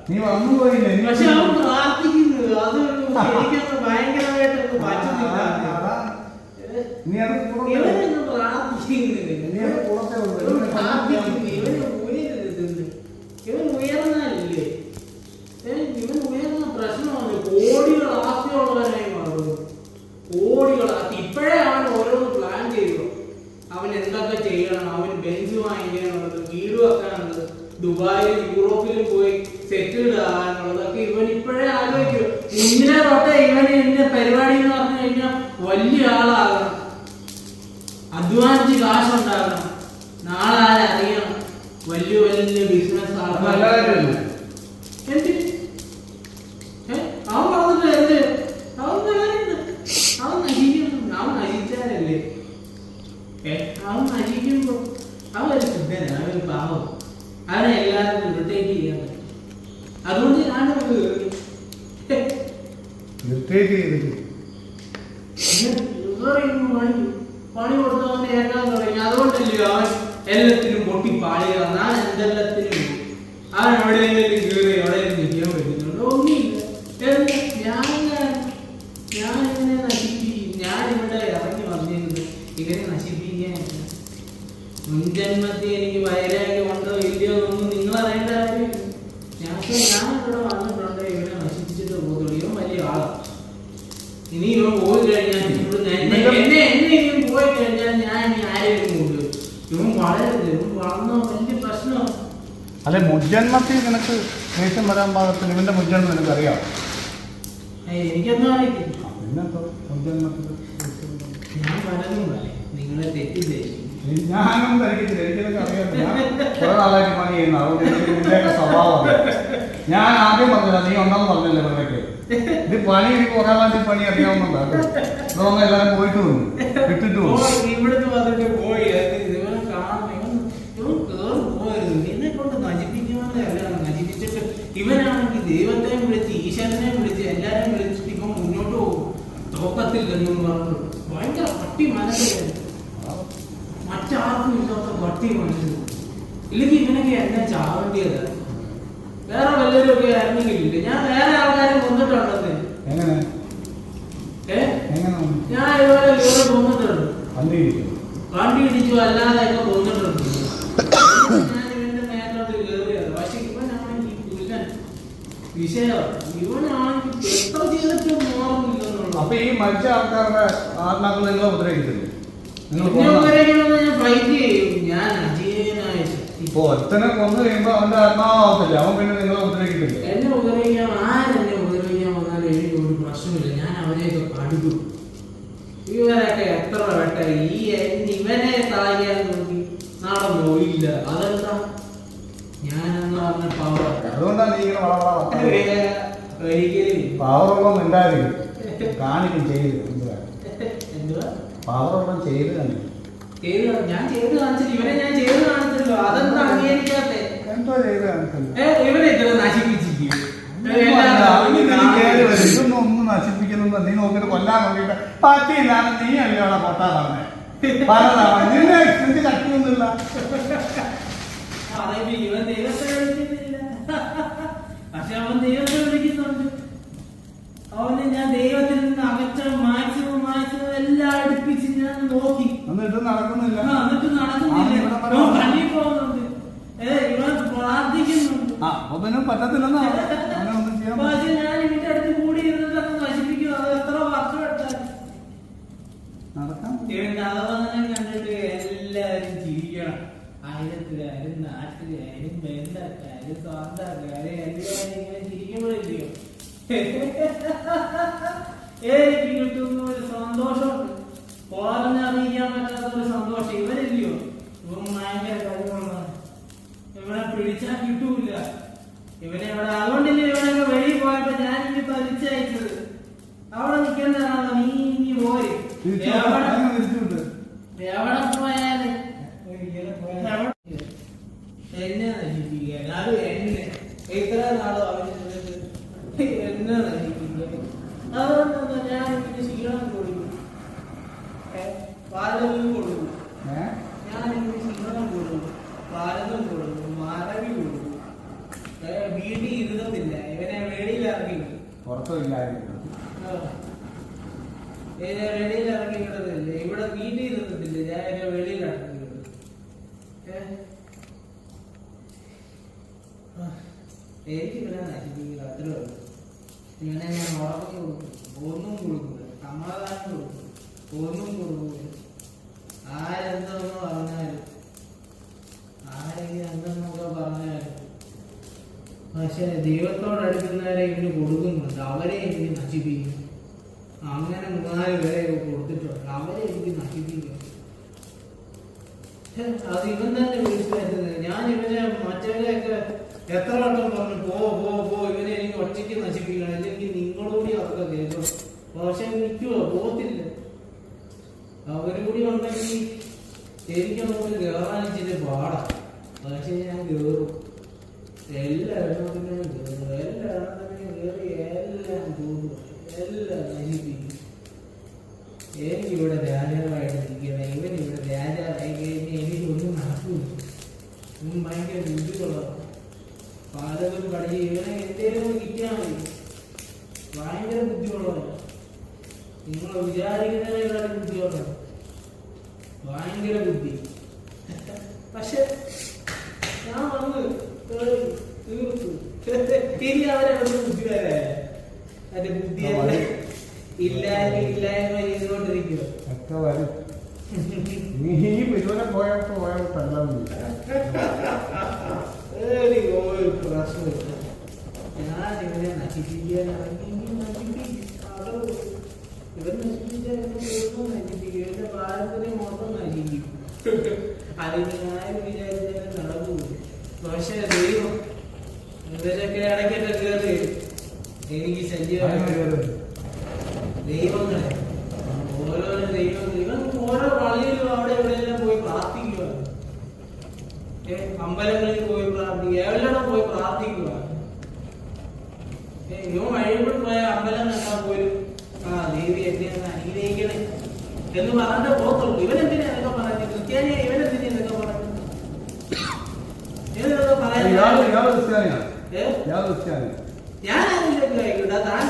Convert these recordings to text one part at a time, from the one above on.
നീ വന്നു പോയില്ലേ? പക്ഷെ അവൻ പ്രാർത്ഥിക്കുന്നത് അത് എനിക്കൊന്ന് ഭയങ്കരമായിട്ടൊന്ന് പറ്റുന്നില്ല. ഇവനൊന്ന് പ്രാർത്ഥിക്കുന്നില്ല. ഇവൻ ഉയർന്നല്ലേ? ഇവൻ ഉയർന്ന പ്രശ്നമാണ്. കോടികൾ ആസ്തിയുള്ളവനായി മാറുന്നു. കോടികൾ ആസ്തി. ഇപ്പോഴേ അവൻ ഓരോന്ന് പ്ലാൻ ചെയ്തു. അവൻ എന്തൊക്കെ ചെയ്യണം, അവൻ ബെഞ്ച് വാങ്ങിക്കാനുള്ളത്, വീട് വെക്കാനുള്ളത്, ദുബായിലും യൂറോപ്പിലും പോയി സെറ്റിൽഡ് ആകാനുള്ളതൊക്കെ ഇവൻ ഇപ്പോഴേ ആലോചിക്കും. ഇന്നലെ തൊട്ടേ ഇവന് എന്റെ പരിപാടി എന്ന് പറഞ്ഞു കഴിഞ്ഞാൽ വലിയ ആളാകണം, അധ്വാനിച്ച് കാശുണ്ടാകണം, നാളെ അറിയണം, വലിയ വലിയ ബിസിനസ് ആൾക്കാർ. അവൻ പറഞ്ഞിട്ട് എന്ത്? അവൻ അവൻ നശിക്കുന്നു. അവൻ നശിച്ചാലല്ലേ? അവൻ നശിക്കുമ്പോ അവനൊരു ശുദ്ധനാണ്, അവനൊരു പാവം. അവനെ എല്ലാവർക്കും ഇറിറ്റേറ്റ് ചെയ്യാൻ പറ്റും. അതുകൊണ്ട് ഞാനത് പണി കൊടുത്തവന്റെ ഏക്കാൻ തുടങ്ങി. അതുകൊണ്ടല്ലേ അവൻ എല്ലാത്തിനും പൊട്ടി പാളിയ. ഞാൻ എന്തെല്ലാത്തിനും അവൻ എവിടെയെങ്കിലും കീറി എവിടെയെങ്കിലും നിൽക്കാൻ പറ്റുന്നുണ്ടോ? ഒന്നുമില്ല. ഞാൻ ഇങ്ങനെ നശിപ്പിക്കും. ഞാനിവിടെ ഇറങ്ങി വന്നിരുന്നു ഇവരെ നശിപ്പിക്കാൻ. മുൻജന്മത്തിൽ എനിക്ക് വൈരാഗ്യം ഉണ്ടോ ഇല്ലയോ എന്നൊന്നും നിങ്ങൾ അറിയേണ്ട കാര്യം. ഞാനിവിടെ വന്നിട്ടുണ്ട് ഇവനെ നശിപ്പിച്ചിട്ട് പോകുള്ളൂ. ഇവൻ വലിയ ആളാണ്. ഇനി ഇവൻ പോയി കഴിഞ്ഞാൽ എന്നെ ഇനിയും പോയി കഴിഞ്ഞാൽ ഞാൻ ഇനി ആരെയും കൊണ്ടുവരും. ഇവൻ വളരരുത്. ഇവൻ വളർന്ന വലിയ പ്രശ്നമാണ്. അല്ലെ മുജ്ജന്മത്തിൽ നിനക്ക് ദേഷ്യം വരാൻ പാകത്തിന് ഇവന്റെ മുജ്ജന്മം നിനക്ക് അറിയാം? എനിക്കൊന്നും അറിയില്ല. ഞാൻ പലതും പറയും, നിങ്ങളെ തെറ്റിദ്ധരിക്കും. ഞാനൊന്നും ധരിക്കത്തില്ല, എനിക്കൊക്കെ അറിയാം. ഞാൻ കുറെ നാളായിട്ട് പണി ചെയ്യുന്ന, അതുകൊണ്ട് സ്വഭാവം. ഞാൻ ആദ്യം പറഞ്ഞില്ല, നീ ഉണ്ടെന്ന് പറഞ്ഞല്ലേ ഇവിടേക്ക്. ഇത് പണി എനിക്ക് കുറെ നാളായിട്ട് പണി അറിയാവുന്നുണ്ട്. ഇതൊന്നും എല്ലാവരും പോയിട്ട് വന്നു ഇട്ടിട്ട് ഇവിടുന്ന് വന്നിട്ട് പോയി. ഇവനെ കാണും, ഇവൻ കേറും പോയിരുന്നു. എന്നെ കൊണ്ട് നശിപ്പിക്കുവാനേ അല്ല, നശിപ്പിച്ചിട്ട് ഇവനാണെങ്കിൽ ദൈവത്തെയും വിളിച്ച് ഈശ്വരനെയും വിളിച്ച് എല്ലാരെയും വിളിച്ചിട്ട് ഇവൻ മുന്നോട്ട് പോകും. തോക്കത്തില്ലെന്നും പറഞ്ഞു ഭയങ്കര പട്ടി മനസ്സിലായിരുന്നു. മറ്റാർക്കും ഇല്ലാത്ത പട്ടി മനസ്സിൽ. ഇല്ലെങ്കിൽ ഇവനൊക്കെ എന്നെ ചാവേണ്ടിയതാണ്. വേറെ വല്ലവരും ഒക്കെ ആയിരുന്നെങ്കിലില്ല. ഞാൻ വേറെ ആൾക്കാരെ കൊന്നിട്ടുണ്ടെന്ന്. ഞാൻ ഇതുപോലെ വേറെ കൊന്നിട്ടുണ്ട്, വണ്ടി ഇടിച്ചു, അല്ലാതെ ഒക്കെ കൊന്നിട്ടുണ്ട്. ഞാൻ ഇവന്റെ നേരത്തോട്ട് കയറിയത്. പക്ഷെ ഇവനാണെങ്കിൽ പുല്ലൻ വിഷയമാണ്. ഇവനാണെങ്കിൽ എത്ര ചെയ്തിട്ടും മോറുന്നില്ലെന്നുള്ളു. അപ്പൊ ഈ മരിച്ച ആൾക്കാരുടെ ആത്മാക്കൾ നിങ്ങളെ ഉപദ്രവിക്കത്തില്ലേ? ഞാൻ ഫൈറ്റ് ചെയ്യും. ഞാൻ അജീവനായ ഇപ്പൊ ഒറ്റനെ കൊന്നു കഴിയുമ്പോ അവന്റെ ആത്മാവത്തില്ല, അവൻ പിന്നെ നിങ്ങളെ ഉപദ്രവിക്കത്തില്ല. എന്നെ ഉപദ്രവിക്കാൻ ആരെന്നെ ഉപദ്രവിക്കാൻ വന്നാലും എനിക്ക് ഒരു പ്രശ്നമില്ല. ഞാൻ അവരെയൊക്കെ കടുക്കും. ഇവരൊക്കെ എത്ര വട്ട ഇവനെ താഴാൻ നോക്കി നടന്നോ? ഇല്ല. അതെന്താ? ഞാനെന്ന് പറഞ്ഞ പവർ. അതുകൊണ്ടാണ് നീ ഇങ്ങനെ ഒരിക്കലും പവറുള്ള ഉണ്ടായിരിക്കും കാണിക്കും ചെയ്ത്. എന്തുവാ പവറുള്ള ചെയ്ത് കാണിക്കും. ഞാൻ ചെയ്ത് കാണിച്ചില്ല. ഇവനെ ഞാൻ ചെയ്ത് കാണിച്ചല്ലോ. അതെന്താ അംഗീകരിക്കാത്തെ? എന്തോ ചെയ്ത് കാണിച്ചല്ലോ. ഇവനെ ഇത്ര നശിപ്പിച്ചിരിക്കും. ഇതൊന്നും ഒന്നും നശിപ്പിക്കുന്നു. നീ നോക്കിട്ട് കൊല്ലാൻ നോക്കിയിട്ട് പറ്റിയില്ല. നീ അല്ലേ അവിടെ പൊട്ടാ പറഞ്ഞേ പലതാണ്. നിന്നെ കട്ടിയൊന്നുമില്ല. ഇവൻ ദൈവത്തെ വിളിക്കുന്നില്ല, പക്ഷെ അവൻ ദൈവത്തെ വിളിക്കുന്നുണ്ട്. അവനെ ഞാൻ ദൈവത്തിൽ നിന്ന് അകറ്റ മാക്സിമം എല്ലാം അടുപ്പിച്ച് ഞാൻ നോക്കി. എന്നിട്ട് നടക്കുന്നില്ല. എന്നിട്ട് നടക്കുന്നില്ല. പള്ളി പോകുന്നുണ്ട്, ഇവൻ പ്രാർത്ഥിക്കുന്നുണ്ട്. പറ്റത്തില്ലെന്നാ. പക്ഷെ ഞാൻ ഇതിന്റെ അടുത്ത് കൂടി ഇരുന്നിട്ട് അത് നശിപ്പിക്കും. അത് എത്ര വർഷം എടുത്താൽ ഇവന്റെ അധവനം കണ്ടിട്ട് എല്ലാരും ചിരിക്കണം. ആയിരത്തിലായാലും നാട്ടിലായാലും ബന്ധക്കാരും സ്വന്തക്കാരും എല്ലാവരും ഇങ്ങനെ ചിരിക്കുമ്പോഴില്ലയോ എനിക്ക് കിട്ടുന്ന ഒരു സന്തോഷമുണ്ട്. പറഞ്ഞറിയിക്കാൻ പറ്റാത്ത ഒരു സന്തോഷം. ഇവരില്ലയോ, ഇവൻ ഭയങ്കര കഴിവുള്ളതാണ്. ഇവനെ പിടിച്ചാൽ കിട്ടൂല. ഇവനെ ഇവിടെ അതുകൊണ്ടില്ലേ ഇവനൊക്കെ വെളിയിൽ പോയപ്പോ ഞാൻ ഇനി പരിച്ചയച്ചത്. അവിടെ നിൽക്കേണ്ടതാണോ? നീ പോയി എവിടെ പോയാല് എന്നെ നശിപ്പിക്കാൻ. അത് എന്നെ എത്ര നാളോ അവന് എന്നെ നശിപ്പിക്കാൻ. അതുകൊണ്ടൊന്നും ഞാൻ ഇങ്ങനെ ക്ഷീണം കൊടുക്കും, പാലവും കൊടുക്കും. ഞാനിങ്ങനെ ക്ഷീണം കൊടുക്കും, പാലവും കൊടുക്കും, മറവി കൊടുക്കും. വീട്ടിൽ ഇരുന്നില്ല, ഇവനെ വെളിയിൽ ഇറക്കി വിടും. പുറത്തുമില്ലായിരുന്നു. വെളിയിൽ ഇറക്കി വിടുന്നില്ല, ഇവിടെ വീട്ടിൽ ഇരുന്നിട്ടില്ല, ഞാൻ എന്നെ വെളിയിൽ ഇറക്കി വിടും. എനിക്ക് ഇവനെ നശിപ്പിക്കുക, അത്രേ ഉള്ളൂ. ഇവനെ ഞാൻ ഉറക്കി കൊടുക്കും, ഒന്നും കൊടുക്കില്ല, സമാധാനം കൊടുക്കും, ഒന്നും കൊടുക്കില്ല. ആരെന്തെന്ന് പറഞ്ഞാലും ആരെങ്കിലും എന്തെന്നൊക്കെ പറഞ്ഞാലും പക്ഷെ ദൈവത്തോടടുക്കുന്നവരെ ഇവന് കൊടുക്കുന്നുണ്ട്, അവരെ എനിക്ക് നശിപ്പിക്കും. അങ്ങനെ 3-4 പേരെ കൊടുത്തിട്ടുണ്ട്, അവരെ എനിക്ക് നശിപ്പിക്കും. അത് ഇവൻ തന്നെ വിളിച്ചു വരുന്നത്. ഞാൻ ഇവനെ മറ്റവരെയൊക്കെ എത്ര വട്ടം പറഞ്ഞു, പോ പോ പോ, ഇവനെ എനിക്ക് ഒറ്റയ്ക്ക് നശിപ്പിക്കണം, അല്ലെങ്കിൽ നിങ്ങളോടി അതൊക്കെ കേൾക്കണം. പക്ഷെ നിൽക്കുവോ, പോകത്തില്ല. അവരുകൂടി ഉണ്ടെങ്കിൽ എനിക്കൊന്നും കയറാൻ ഇച്ചിരി പാടാം. പക്ഷെ ഞാൻ കയറും, എല്ലാ എണ്ണത്തിനും കയറും, എല്ലാ എണ്ണത്തിനും കയറി എല്ലാം കൂടും, എല്ലാം നശിപ്പിക്കും. എനിക്കിവിടെ രാജാവായിട്ട് നിൽക്കണം, ഇവനിവിടെ രാജാവായി കഴിഞ്ഞാൽ എനിക്കൊന്നും നടക്കില്ല. ഇവൻ ഭയങ്കര ബുദ്ധിമുട്ടുള്ളതാണ്. പലതും പഠിച്ച് ഇവനെ എന്തേലും കിട്ടിയാൽ മതി. ഭയങ്കര ബുദ്ധിമുട്ടുള്ളതാണ്. നിങ്ങൾ വിചാരിക്കുന്നതിനേക്കാളും ബുദ്ധിമുട്ടാണ്, ഭയങ്കര ബുദ്ധി. പക്ഷെ ഞാൻ വന്ന് തീർത്തു. ഇനി അവരവിടെ ബുദ്ധിമാരായ അതിന്റെ ബുദ്ധിയെ ഇല്ലായ്മ ചെയ്തുകൊണ്ടിരിക്കുക. ഒക്കെ വരും. നീ ഇതുവരെ പോയപ്പോഴല്ല ഒരു പ്രശ്നമില്ല. ഞാൻ ഇവനെ നശിപ്പിക്കാനാണെങ്കിൽ ഇവൻ നശിപ്പിച്ചാൽ നശിപ്പിക്കും, ഇവന്റെ പാരമ്പര്യം മൊത്തം നശിപ്പിക്കും. അതിന് ഞാൻ വിചാരിച്ചാൽ നടക്കൂല. പക്ഷെ ദൈവം ഇവരൊക്കെ ഇടയ്ക്കൊക്കെ കയറി എനിക്ക് ശല്യമായി. ദൈവങ്ങളെ ഓരോരോ ദൈവങ്ങൾ, ഇവൻ ഓരോ പള്ളിയിലും അവിടെ എവിടെയെല്ലാം പോയി പ്രാർത്ഥിക്കുക, അമ്പലങ്ങളിൽ പോയി പ്രാർത്ഥിക്കുക, എവിടെയാണ് പോയി പ്രാർത്ഥിക്കുക. ഇവൻ വഴിയോട് പോയ അമ്പലം കണ്ടാൽ പോലും ദേവി എന്നെ അനുഗ്രഹിക്കണേ എന്ന് പറഞ്ഞിട്ട് പോകത്തുള്ളൂ. ഇവനെന്തിനാ എന്നൊക്കെ പറഞ്ഞു, ക്രിസ്ത്യാനിയെ ഇവനെന്തിനാ എന്നൊക്കെ പറഞ്ഞു. ഞാനതിലൊക്കെ ആയിക്കോട്ടെ, താൻ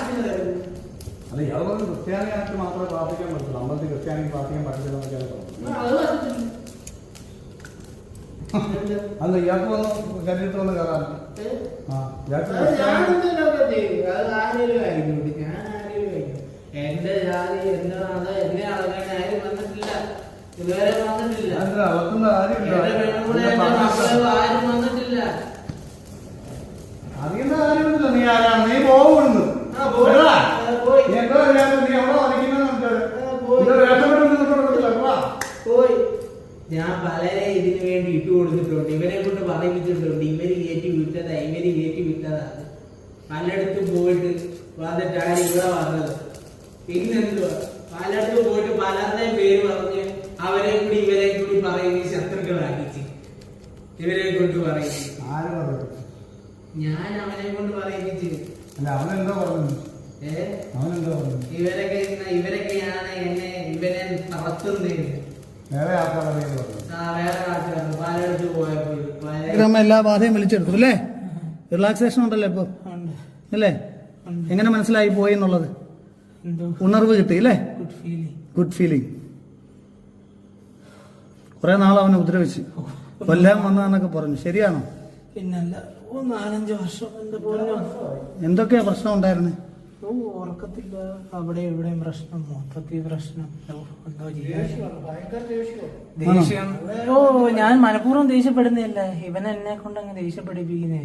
അല്ല, ഇയാൾ പറഞ്ഞു ക്രിസ്ത്യാനിയായിട്ട് മാത്രമേ പ്രാർത്ഥിക്കാൻ പറ്റുള്ളൂ, അമ്പലത്തിൽ ക്രിസ്ത്യാനിക്ക് പ്രാർത്ഥിക്കാൻ പറ്റില്ല. അല്ല, ഇയാൾക്ക് വന്ന് ശരീരത്തിൽ വന്ന് കയറാൻ എന്റെ ജാതി എന്റെ മതം എന്നെ അളക്കാൻ ആരും വന്നിട്ടില്ല, ഇതുവരെ വന്നിട്ടില്ല. അളക്കുന്ന ആരും വന്നിട്ടില്ല. അറിയുന്ന കാര്യമൊന്നുമില്ല. നീ ആരാണ്? നീ പോകുന്നു പോയി. ഞാൻ പലരെ ഇതിനു വേണ്ടി ഇട്ടു കൊടുത്തിട്ടുണ്ട്, ഇവരെ കൊണ്ട് പറയിപ്പിച്ചിട്ടുണ്ട്. ഇവര് കയറ്റി വിട്ടതാ, ഇവര് കയറ്റി വിട്ടതാണ്. പലയിടത്തും പോയിട്ട് വന്നിട്ടാണ് ഇവിടെ വന്നത്. പിന്നെന്തുവാ, പലയിടത്തും പോയിട്ട് പലരുടെയും പേര് പറഞ്ഞ് അവരെ കൂടി ഇവരെ കൂടി പറയുന്ന ശത്രുക്കളാക്കിച്ച് ഇവരെ കൊണ്ട് പറയിച്ചു. ഞാൻ അവനെ കൊണ്ട് പറയിപ്പിച്ച്. ഇവരൊക്കെയാണ് എന്നെ ഇവനെ നടത്തുന്നത്. വേറെ ആൾക്കാർ പലയിടത്ത് പോയപ്പോ എല്ലാ ബാധയും വിളിച്ചെടുത്തു അല്ലേ? റിലാക്സേഷൻ ഉണ്ടല്ലോ ഇപ്പൊ അല്ലേ? എങ്ങനെ മനസ്സിലായി പോയി എന്നുള്ളത്? ഉണർവ് കിട്ടി അല്ലേ? Good feeling. കുറെ നാൾ അവനെ ഉപദ്രവിച്ച് കൊല്ലാൻ വന്നതെന്നൊക്കെ പറഞ്ഞു, ശരിയാണോ? പിന്നല്ല, 4-5 വർഷം എന്തൊക്കെയാ പ്രശ്നം ഉണ്ടായിരുന്നേ? ഉറക്കത്തില്ല, അവിടെ ഇവിടെയും പ്രശ്നം, മൊത്തത്തിൽ പ്രശ്നം. ദേഷ്യം. ഞാൻ മനഃപൂർവ്വം ദേഷ്യപ്പെടുന്നില്ല, ഇവൻ എന്നെ കൊണ്ട് അങ്ങ് ദേഷ്യപ്പെടിപ്പിക്കുന്നേ.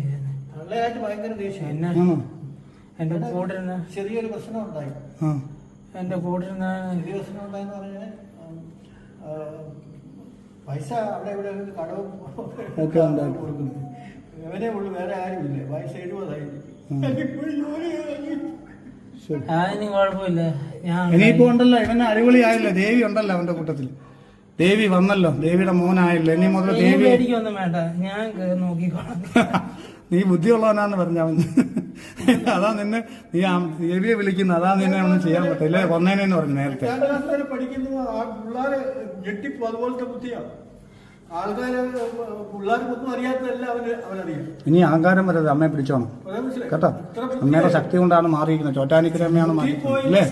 എന്റെ കൂടെ ചെറിയൊരു പ്രശ്നം ഉണ്ടായി. എന്റെ കൂടെ ചെറിയ പ്രശ്നം ഉണ്ടായെന്ന് പറഞ്ഞാൽ പൈസ അവിടെ ഇവിടെ കടവും കൊടുക്കുന്നു. ഇവനെ ഉള്ളു, വേറെ ആരുമില്ല. വയസ്സ് 70 അതിന് കുഴപ്പമില്ല. ഇനിയിപ്പോ ഉണ്ടല്ലോ, ഇവന് അടിപൊളി ആയില്ല. ദേവി ഉണ്ടല്ലോ അവന്റെ കൂട്ടത്തിൽ. ദേവി വന്നല്ലോ, ദേവിയുടെ മോനായില്ല. ഇനി മുതൽ ദേവി ഒന്നും വേണ്ട, ഞാൻ നോക്കിക്കോളാം. നീ ബുദ്ധിയുള്ളവനാന്ന് പറഞ്ഞവൻ. അതാ നിന്നെ നീ ദേവിയെ വിളിക്കുന്നത്, അതാ നിന്നെ ഒന്നും ചെയ്യാൻ പറ്റില്ല. വന്നേനെന്ന് പറഞ്ഞു നേരത്തെ. പഠിക്കുന്ന പിള്ളേരെ ഞെട്ടിപ്പോ അതുപോലത്തെ ബുദ്ധിയാണ്. ആൾക്കാര് പിള്ളേർക്കൊന്നും അറിയാത്തതല്ല അവനറിയാം. ഇനി അഹങ്കാരം വരരുത്, അമ്മയെ പിടിച്ചോണം കേട്ടോ. അമ്മയുടെ ശക്തി കൊണ്ടാണ് മാറിയിരിക്കുന്നത്. ചോറ്റാനിക്കര അമ്മയാണ് മാറിയിരിക്കുന്നത് അല്ലേ?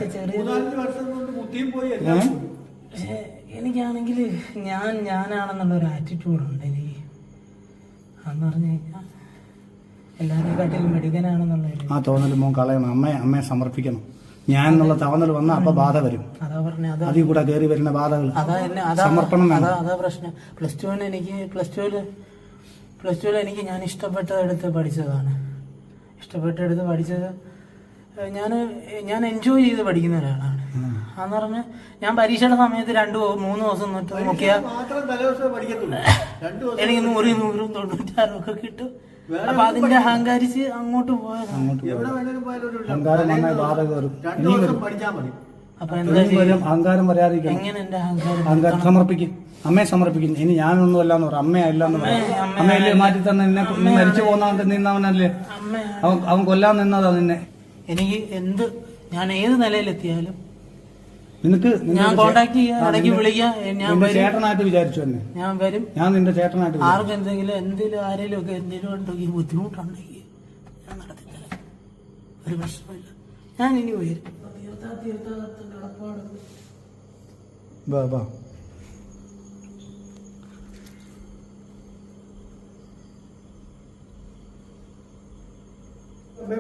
4 വർഷം കൊണ്ട് ബുദ്ധിയും പോയി എല്ലാം പോയി. പക്ഷെ എനിക്കാണെങ്കിൽ ഞാനാണെന്നുള്ളൊരു ആറ്റിറ്റ്യൂഡുണ്ട് എനിക്ക്. എന്ന് പറഞ്ഞു കഴിഞ്ഞാൽ എല്ലാവരെക്കാട്ടിലും മെടുക്കനാണെന്നുള്ളൊരു ആ തോന്നൽ മോൻ കളയണം. അമ്മയെ സമർപ്പിക്കണം. ഞാൻ എന്നുള്ള തോന്നൽ വന്നാൽ അപ്പൊ ബാധ വരും. അതാ പറഞ്ഞ അതിൽ കൂടെ കയറി വരുന്ന ബാധകൾ സമർപ്പണം വേണം. അതാ പ്രശ്നം. പ്ലസ് ടുവിൽ എനിക്ക് ഞാൻ ഇഷ്ടപ്പെട്ടതെടുത്ത് പഠിച്ചതാണ്. ഇഷ്ടപ്പെട്ടെടുത്ത് പഠിച്ചത് ഞാൻ എൻജോയ് ചെയ്ത് പഠിക്കുന്ന ഒരാളാണ്. അന്ന് പറഞ്ഞ് ഞാൻ പരീക്ഷയുടെ സമയത്ത് 2-3 ദിവസം നോക്കിയാൽ മാത്രം തലേദിവസം പഠിക്കത്തുള്ളൂ. 2 ദിവസം എനിക്ക് 100, 96 ഒക്കെ കിട്ടും. അപ്പൊ അതിന്റെ അഹങ്കാരിച്ച് അങ്ങോട്ട് പോയത്. എവിടെ വേണേലും പോയാലും ഒരു അഹങ്കാരം വന്നാൽ ബാധ കയറും. 2 ദിവസം പഠിച്ചാൽ മതി. അപ്പൊ എന്താ വരും അഹങ്കാരം വരാതിരിക്കണം. എങ്ങനെ എന്റെ അഹങ്കാരം അഹങ്കാരം സമർപ്പിക്കും. അമ്മയെ സമർപ്പിക്കും. ഇനി ഞാനൊന്നും അല്ലാന്ന് പറ, അമ്മയല്ലാന്ന് പറ. അമ്മയല്ലേ മാറ്റി തന്നെ നിന്നെ മരിച്ചു പോകുന്നവൻ നിന്നവനല്ലേ? അവൻ കൊല്ലാൻ നിന്നതാ നിന്നെ. എനിക്ക് ഞാൻ ഏത് നിലയിലെത്തിയാലും നിനക്ക് ഞാൻ കോണ്ടാക്ട് ചെയ്യാം, ഇടയ്ക്ക് വിളിക്കാം. ഞാൻ ചേട്ടനായിട്ട് വിചാരിച്ചു തന്നെ. ഞാൻ വരും. ഞാൻ നിന്റെ ചേട്ടനായിട്ട് ആർക്കും എന്തെങ്കിലും ആരെങ്കിലും ഒക്കെ എന്തെങ്കിലും ഉണ്ടെങ്കിൽ ബുദ്ധിമുട്ടുണ്ടെങ്കിൽ ഞാൻ നടത്തിത്തരാം. ഒരു പ്രശ്നമില്ല. ഞാൻ ഇനി വരും. വാ വാ.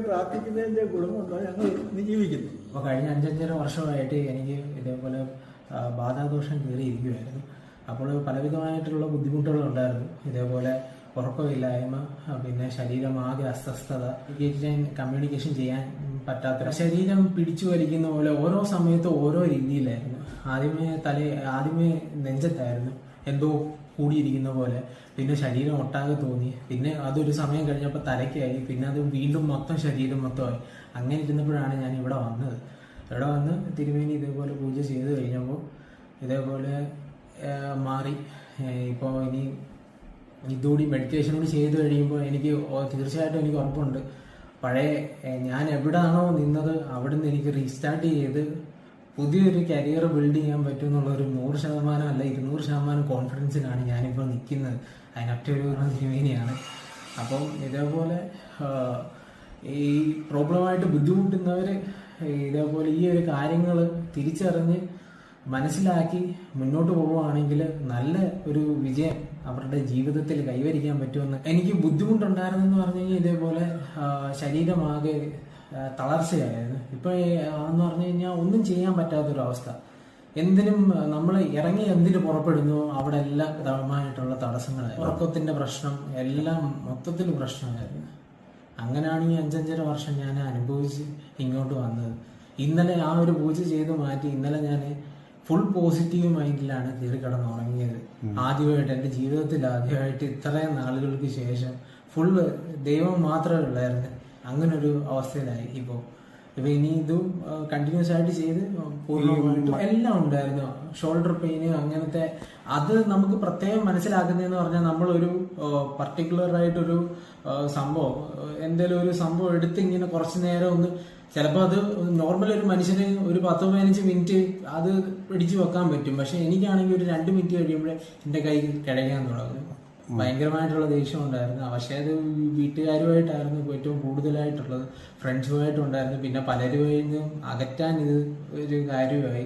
പ്രാർത്ഥിക്കുന്നതിന്റെ ഗുണമുണ്ടോ? ഞങ്ങൾ ഇന്ന് ജീവിക്കുന്നു. അപ്പോൾ കഴിഞ്ഞ 5-5.5 വർഷമായിട്ട് എനിക്ക് ഇതേപോലെ ബാധാദോഷം കയറിയിരിക്കുമായിരുന്നു. അപ്പോൾ പലവിധമായിട്ടുള്ള ബുദ്ധിമുട്ടുകളുണ്ടായിരുന്നു. ഇതേപോലെ ഉറക്കമില്ലായ്മ, പിന്നെ ശരീരമാകെ അസ്വസ്ഥത, കമ്മ്യൂണിക്കേഷൻ ചെയ്യാൻ പറ്റാത്ത, ശരീരം പിടിച്ചു വലിക്കുന്ന പോലെ ഓരോ സമയത്തും ഓരോ രീതിയിലായിരുന്നു. ആദ്യമേ നെഞ്ചത്തായിരുന്നു എന്തോ കൂടിയിരിക്കുന്ന പോലെ, പിന്നെ ശരീരം ഒട്ടാകെ തോന്നി, പിന്നെ അതൊരു സമയം കഴിഞ്ഞപ്പോൾ തലയ്ക്കായി, പിന്നെ അത് വീണ്ടും മൊത്തം ശരീരം മൊത്തമായി. അങ്ങനെ ഇരുന്നപ്പോഴാണ് ഞാൻ ഇവിടെ വന്നത്. ഇവിടെ വന്ന് തിരുമേനി ഇതേപോലെ പൂജ ചെയ്ത് കഴിഞ്ഞപ്പോൾ ഇതേപോലെ മാറി. ഇപ്പോൾ ഇനി ഇതുകൂടി മെഡിറ്റേഷൻ കൂടി ചെയ്ത് കഴിയുമ്പോൾ എനിക്ക് തീർച്ചയായിട്ടും എനിക്ക് ഉറപ്പുണ്ട്, പഴയ ഞാൻ എവിടെയാണോ നിന്നത് അവിടെ നിന്ന് എനിക്ക് റീസ്റ്റാർട്ട് ചെയ്ത് പുതിയൊരു കരിയർ ബിൽഡ് ചെയ്യാൻ പറ്റും എന്നുള്ളൊരു 100% അല്ല 200% കോൺഫിഡൻസിലാണ് ഞാനിപ്പോൾ നിൽക്കുന്നത്. അതിനൊറ്റൊരു തിരുമേനിയാണ്. അപ്പം ഇതേപോലെ ഈ പ്രോബ്ലമായിട്ട് ബുദ്ധിമുട്ടുന്നവർ ഇതേപോലെ ഈ ഒരു കാര്യങ്ങൾ തിരിച്ചറിഞ്ഞ് മനസ്സിലാക്കി മുന്നോട്ട് പോവുകയാണെങ്കിൽ നല്ല ഒരു വിജയം അവരുടെ ജീവിതത്തിൽ കൈവരിക്കാൻ പറ്റുമെന്ന്. എനിക്ക് ബുദ്ധിമുട്ടുണ്ടായിരുന്നെന്ന് പറഞ്ഞു കഴിഞ്ഞാൽ ഇതേപോലെ ശരീരമാകെ തളർച്ചയായിരുന്നു. ഇപ്പം എന്ന് പറഞ്ഞു കഴിഞ്ഞാൽ ഒന്നും ചെയ്യാൻ പറ്റാത്തൊരവസ്ഥ. എന്തിനും നമ്മൾ ഇറങ്ങി എന്തിന് പുറപ്പെടുന്നു അവിടെ എല്ലാം തമായിട്ടുള്ള തടസ്സങ്ങളായിരുന്നു. ഉറക്കത്തിന്റെ പ്രശ്നം എല്ലാം മൊത്തത്തിൽ പ്രശ്നമായിരുന്നു. അങ്ങനെയാണ് ഈ 5-5.5 വർഷം ഞാൻ അനുഭവിച്ച് ഇങ്ങോട്ട് വന്നത്. ഇന്നലെ ആ ഒരു പൂജ ചെയ്ത് മാറ്റി ഇന്നലെ ഞാൻ ഫുൾ പോസിറ്റീവ് മൈൻഡിലാണ് കയറി കിടന്നുറങ്ങിയത്. ആദ്യമായിട്ട് എൻ്റെ ജീവിതത്തിൽ ആദ്യമായിട്ട് ഇത്രയും നാളുകൾക്ക് ശേഷം ഫുള്ള് ദൈവം മാത്രമേ ഉള്ളായിരുന്നു. അങ്ങനൊരു അവസ്ഥയിലായി. ഇപ്പോൾ ഇനി ഇതും കണ്ടിന്യൂസ് ആയിട്ട് ചെയ്ത് പൂർണ്ണമായിട്ടും എല്ലാം ഉണ്ടായിരുന്നു. ഷോൾഡർ പെയിന് അങ്ങനത്തെ അത് നമുക്ക് പ്രത്യേകം മനസ്സിലാക്കുന്നതെന്ന് പറഞ്ഞാൽ നമ്മളൊരു പർട്ടിക്കുലർ ആയിട്ടൊരു സംഭവം എന്തെങ്കിലും ഒരു സംഭവം എടുത്ത് ഇങ്ങനെ കുറച്ചു നേരം ഒന്ന് ചിലപ്പോൾ അത് നോർമൽ ഒരു മനുഷ്യന് ഒരു 10-15 മിനിറ്റ് അത് പിടിച്ചു വെക്കാൻ പറ്റും. പക്ഷെ എനിക്കാണെങ്കിൽ ഒരു 2 മിനിറ്റ് കഴിയുമ്പോഴേ എൻ്റെ കൈ കിടക്കാൻ തുടങ്ങും. ഭയങ്കരമായിട്ടുള്ള ദേഷ്യം ഉണ്ടായിരുന്നു. പക്ഷേ അത് വീട്ടുകാരുമായിട്ടായിരുന്നു ഏറ്റവും കൂടുതലായിട്ടുള്ളത്, ഫ്രണ്ട്സുമായിട്ടും ഉണ്ടായിരുന്നു. പിന്നെ പലരുമായും അകറ്റാൻ ഇത് ഒരു കാര്യമായി.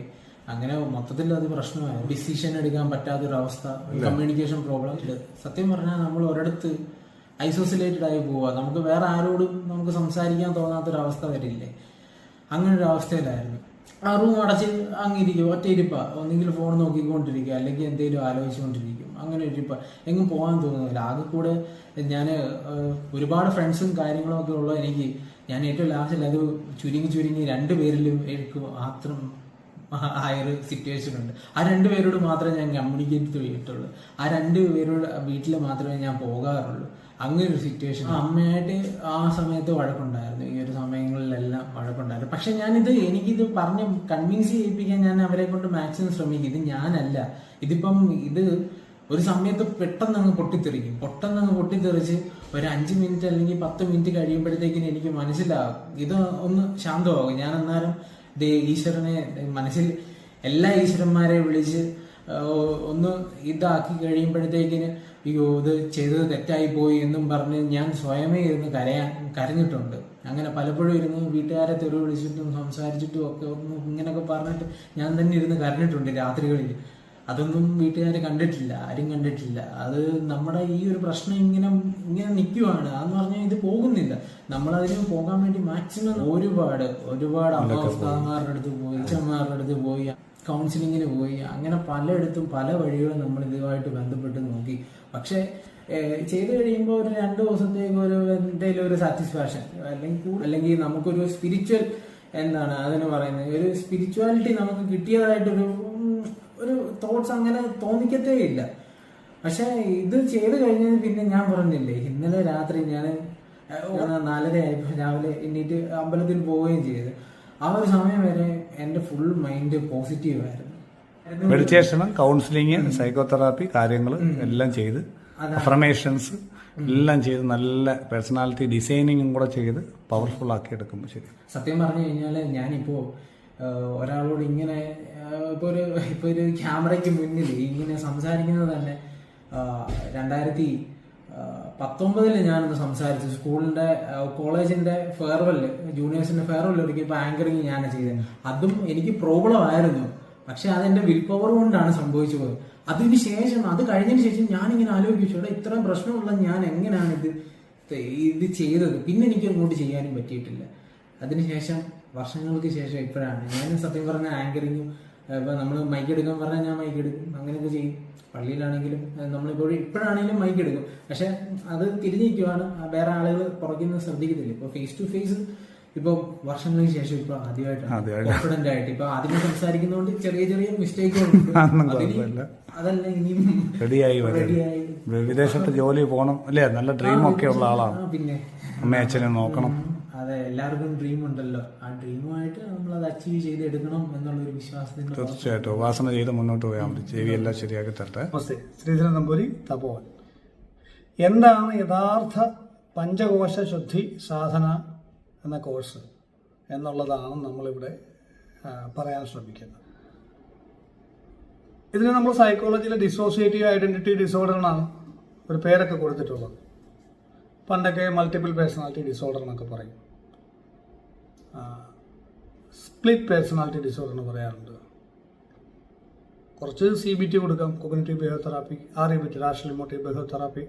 അങ്ങനെ മൊത്തത്തിൽ അത് പ്രശ്നമായി. ഡിസിഷൻ എടുക്കാൻ പറ്റാത്തൊരവസ്ഥ, കമ്മ്യൂണിക്കേഷൻ പ്രോബ്ലം. സത്യം പറഞ്ഞാൽ നമ്മൾ ഒരിടത്ത് ഐസോസിലേറ്റഡ് ആയി പോവുക. നമുക്ക് വേറെ ആരോടും നമുക്ക് സംസാരിക്കാൻ തോന്നാത്തൊരവസ്ഥ വരില്ലേ? അങ്ങനെ ഒരു അവസ്ഥയിലായിരുന്നു. ആ റൂം അടച്ച് അങ്ങിരിക്കും, ഒറ്റയിരിപ്പ. ഒന്നെങ്കിൽ ഫോൺ നോക്കിക്കൊണ്ടിരിക്കുക, അല്ലെങ്കിൽ എന്തെങ്കിലും ആലോചിച്ചുകൊണ്ടിരിക്കും. അങ്ങനെ ഇരിപ്പ, എങ്ങും പോകാൻ തോന്നുന്നില്ല. ആകെ കൂടെ ഞാൻ ഒരുപാട് ഫ്രണ്ട്സും കാര്യങ്ങളും ഒക്കെ ഉള്ള എനിക്ക് ഞാൻ ഏറ്റവും ലാസ്റ്റിൽ അത് ചുരുങ്ങി 2 പേരിലും എനിക്ക് മാത്രം ആയൊരു സിറ്റുവേഷൻ ഉണ്ട്. ആ 2 പേരോട് മാത്രമേ ഞാൻ കമ്മ്യൂണിക്കേറ്റ് ചെയ്തിട്ടുള്ളൂ. ആ 2 പേരോട് വീട്ടിൽ മാത്രമേ ഞാൻ പോകാറുള്ളൂ. അങ്ങനെ ഒരു സിറ്റുവേഷൻ. അമ്മയായിട്ട് ആ സമയത്ത് വഴക്കുണ്ടായിരുന്നു. ഈ ഒരു സമയങ്ങളിലെല്ലാം വഴക്കുണ്ടായിരുന്നു. പക്ഷെ എനിക്കിത് പറഞ്ഞ് കൺവിൻസ് ചെയ്യിപ്പിക്കാൻ ഞാൻ അവരെ കൊണ്ട് മാക്സിമം ശ്രമിക്കും. ഇത് ഞാനല്ല, ഇതിപ്പം ഇത് ഒരു സമയത്ത് പെട്ടെന്ന് അങ്ങ് പൊട്ടിത്തെറിച്ച് ഒരു 5 മിനിറ്റ് അല്ലെങ്കിൽ 10 മിനിറ്റ് കഴിയുമ്പോഴത്തേക്കിന് എനിക്ക് മനസ്സിലാവും ഇത് ഒന്ന് ശാന്തമാകും. ഞാൻ അന്നേരം ഈശ്വരനെ മനസ്സിൽ എല്ലാ ഈശ്വരന്മാരെ വിളിച്ച് ഒന്ന് ഇതാക്കി കഴിയുമ്പോഴത്തേക്കിന് അയ്യോ ഇത് ചെയ്തത് തെറ്റായി പോയി എന്നും പറഞ്ഞ് ഞാൻ സ്വയമേ ഇരുന്ന് കരഞ്ഞിട്ടുണ്ട്. അങ്ങനെ പലപ്പോഴും ഇരുന്ന് വീട്ടുകാരെ തെരുവ് വിളിച്ചിട്ടും സംസാരിച്ചിട്ടും ഒക്കെ ഒന്ന് ഇങ്ങനെയൊക്കെ പറഞ്ഞിട്ട് ഞാൻ തന്നെ ഇരുന്ന് കരഞ്ഞിട്ടുണ്ട് രാത്രികളിൽ. അതൊന്നും വീട്ടുകാർ കണ്ടിട്ടില്ല, ആരും കണ്ടിട്ടില്ല. അത് നമ്മുടെ ഈ ഒരു പ്രശ്നം ഇങ്ങനെ നിൽക്കുവാണ്. അതെന്ന് പറഞ്ഞാൽ ഇത് പോകുന്നില്ല. നമ്മളതിന് പോകാൻ വേണ്ടി മാക്സിമം ഒരുപാട് അമ്മമാരുടെ അടുത്ത് പോയി, അച്ഛന്മാരുടെ അടുത്ത് പോയി, കൗൺസിലിങ്ങിന് പോയി, അങ്ങനെ പലയിടത്തും പല വഴികളും നമ്മൾ ഇതുമായിട്ട് ബന്ധപ്പെട്ട് നോക്കി. പക്ഷെ ചെയ്ത് കഴിയുമ്പോൾ ഒരു 2 ദിവസത്തേക്ക് എന്തെങ്കിലും ഒരു സാറ്റിസ്ഫാക്ഷൻ അല്ലെങ്കിൽ നമുക്കൊരു സ്പിരിച്വൽ എന്താണ് അതിന് പറയുന്നത്, ഒരു സ്പിരിച്വാലിറ്റി നമുക്ക് കിട്ടിയതായിട്ടൊരു തോട്ട്സ് അങ്ങനെ തോന്നിക്കത്തേ ഇല്ല. പക്ഷെ ഇത് ചെയ്ത് കഴിഞ്ഞതിന് പിന്നെ ഞാൻ പറഞ്ഞില്ലേ, ഇന്നലെ രാത്രി ഞാൻ 4:30 ആയപ്പോൾ രാവിലെ എണ്ണീറ്റ് അമ്പലത്തിൽ പോവുകയും ചെയ്ത് ആ ഒരു സമയം വരെ എൻ്റെ ഫുൾ മൈൻഡ് പോസിറ്റീവ് ആയിരുന്നു. മെഡിറ്റേഷനും കൗൺസിലിങ് സൈക്കോതെറാപ്പി കാര്യങ്ങൾ എല്ലാം ചെയ്ത് അഫർമേഷൻസ് എല്ലാം ചെയ്ത് നല്ല പേഴ്സണാലിറ്റി ഡിസൈനിങ്ങും കൂടെ ചെയ്ത് പവർഫുൾ ആക്കി എടുക്കുമ്പോൾ ശരി. സത്യം പറഞ്ഞു കഴിഞ്ഞാൽ ഞാനിപ്പോ ഒരാളോട് ഇങ്ങനെ ഇപ്പൊ ഒരു ക്യാമറയ്ക്ക് മുന്നിൽ ഇങ്ങനെ സംസാരിക്കുന്നത് തന്നെ 2019 ഞാനൊന്ന് സംസാരിച്ചു. സ്കൂളിന്റെ കോളേജിന്റെ ഫെയർവെല്, ജൂനിയേഴ്സിന്റെ ഫെയർവെൽ ഒരുക്കിയപ്പോൾ ആങ്കറിങ് ഞാൻ ചെയ്തത്. അതും എനിക്ക് പ്രോബ്ലം ആയിരുന്നു. പക്ഷെ അതെന്റെ വിൽ പവർ കൊണ്ടാണ് സംഭവിച്ചു പോയത്. അതിന് ശേഷം അത് കഴിഞ്ഞതിന് ശേഷം ഞാനിങ്ങനെ ആലോചിച്ചു, ഇത്രയും പ്രശ്നമുള്ള ഞാൻ എങ്ങനെയാണ് ഇത് ചെയ്തത്. പിന്നെ എനിക്ക് അങ്ങോട്ട് ചെയ്യാനും പറ്റിയിട്ടില്ല. അതിനുശേഷം വർഷങ്ങൾക്ക് ശേഷം ഇപ്പോഴാണ് ഞാൻ സത്യം പറഞ്ഞ ആങ്കറിങ്ങും ഇപ്പൊ നമ്മൾ മൈക്ക് എടുക്കാൻ പറഞ്ഞാൽ ഞാൻ മൈക്ക് എടുക്കും, അങ്ങനെയൊക്കെ ചെയ്യും. പള്ളിയിലാണെങ്കിലും ഇപ്പോഴാണെങ്കിലും മൈക്ക് എടുക്കും. പക്ഷെ അത് തിരിഞ്ഞിരിക്കുവാണ്, വേറെ ആളുകൾ പുറകിന്ന് ശ്രദ്ധിക്കത്തില്ല. ഇപ്പൊ ഫേസ് ടു ഫേസ് ഇപ്പൊ വർഷങ്ങൾക്ക് ശേഷം ഇപ്പൊ ആദ്യമായിട്ടാണ് കോൺഫിഡന്റ് ആയിട്ട് ഇപ്പൊ ആദ്യമേ സംസാരിക്കുന്നതുകൊണ്ട് ചെറിയ മിസ്റ്റേക്കുകളുണ്ട്. അതല്ല ഇനിയും റെഡിയായി വിദേശത്ത് ജോലി പോകണം അല്ലേ, നല്ല ഡ്രീം ഒക്കെ ഉള്ള ആളാണ്. പിന്നെ അമ്മയച്ഛനെ നോക്കണം. അതെ, എല്ലാവർക്കും ഡ്രീം ഉണ്ടല്ലോ. ആ ഡ്രീമുമായിട്ട് നമ്മൾ അത് അച്ചീവ് ചെയ്ത് എടുക്കണം എന്നുള്ളൊരു വിശ്വാസത്തിന് തീർച്ചയായിട്ടും ഉപാസന ചെയ്ത് മുന്നോട്ട് പോയാൽ മതി. ചെവി എല്ലാം ശരിയാക്കി തരട്ടെ. നമസ്തേ. ശ്രീധരൻ നമ്പൂരി, തപോവൻ. എന്താണ് യഥാർത്ഥ പഞ്ചകോശ ശുദ്ധി സാധന എന്ന കോഴ്സ് എന്നുള്ളതാണ് നമ്മളിവിടെ പറയാൻ ശ്രമിക്കുന്നത്. ഇതിന് നമ്മൾ സൈക്കോളജിയിലെ ഡിസോസിയേറ്റീവ് ഐഡന്റിറ്റി ഡിസോർഡർ എന്നാണ് ഒരു പേരൊക്കെ കൊടുത്തിട്ടുള്ളത്. പണ്ടൊക്കെ മൾട്ടിപ്പിൾ പേഴ്സണാലിറ്റി ഡിസോർഡർ എന്നൊക്കെ പറയും, സ്പ്ലിറ്റ് പേഴ്സണാലിറ്റി ഡിസോർഡർ എന്ന് പറയാറുണ്ട്. കുറച്ച് CBT കൊടുക്കാം, cognitive behaviour therapy, REBT rational emotive behaviour therapy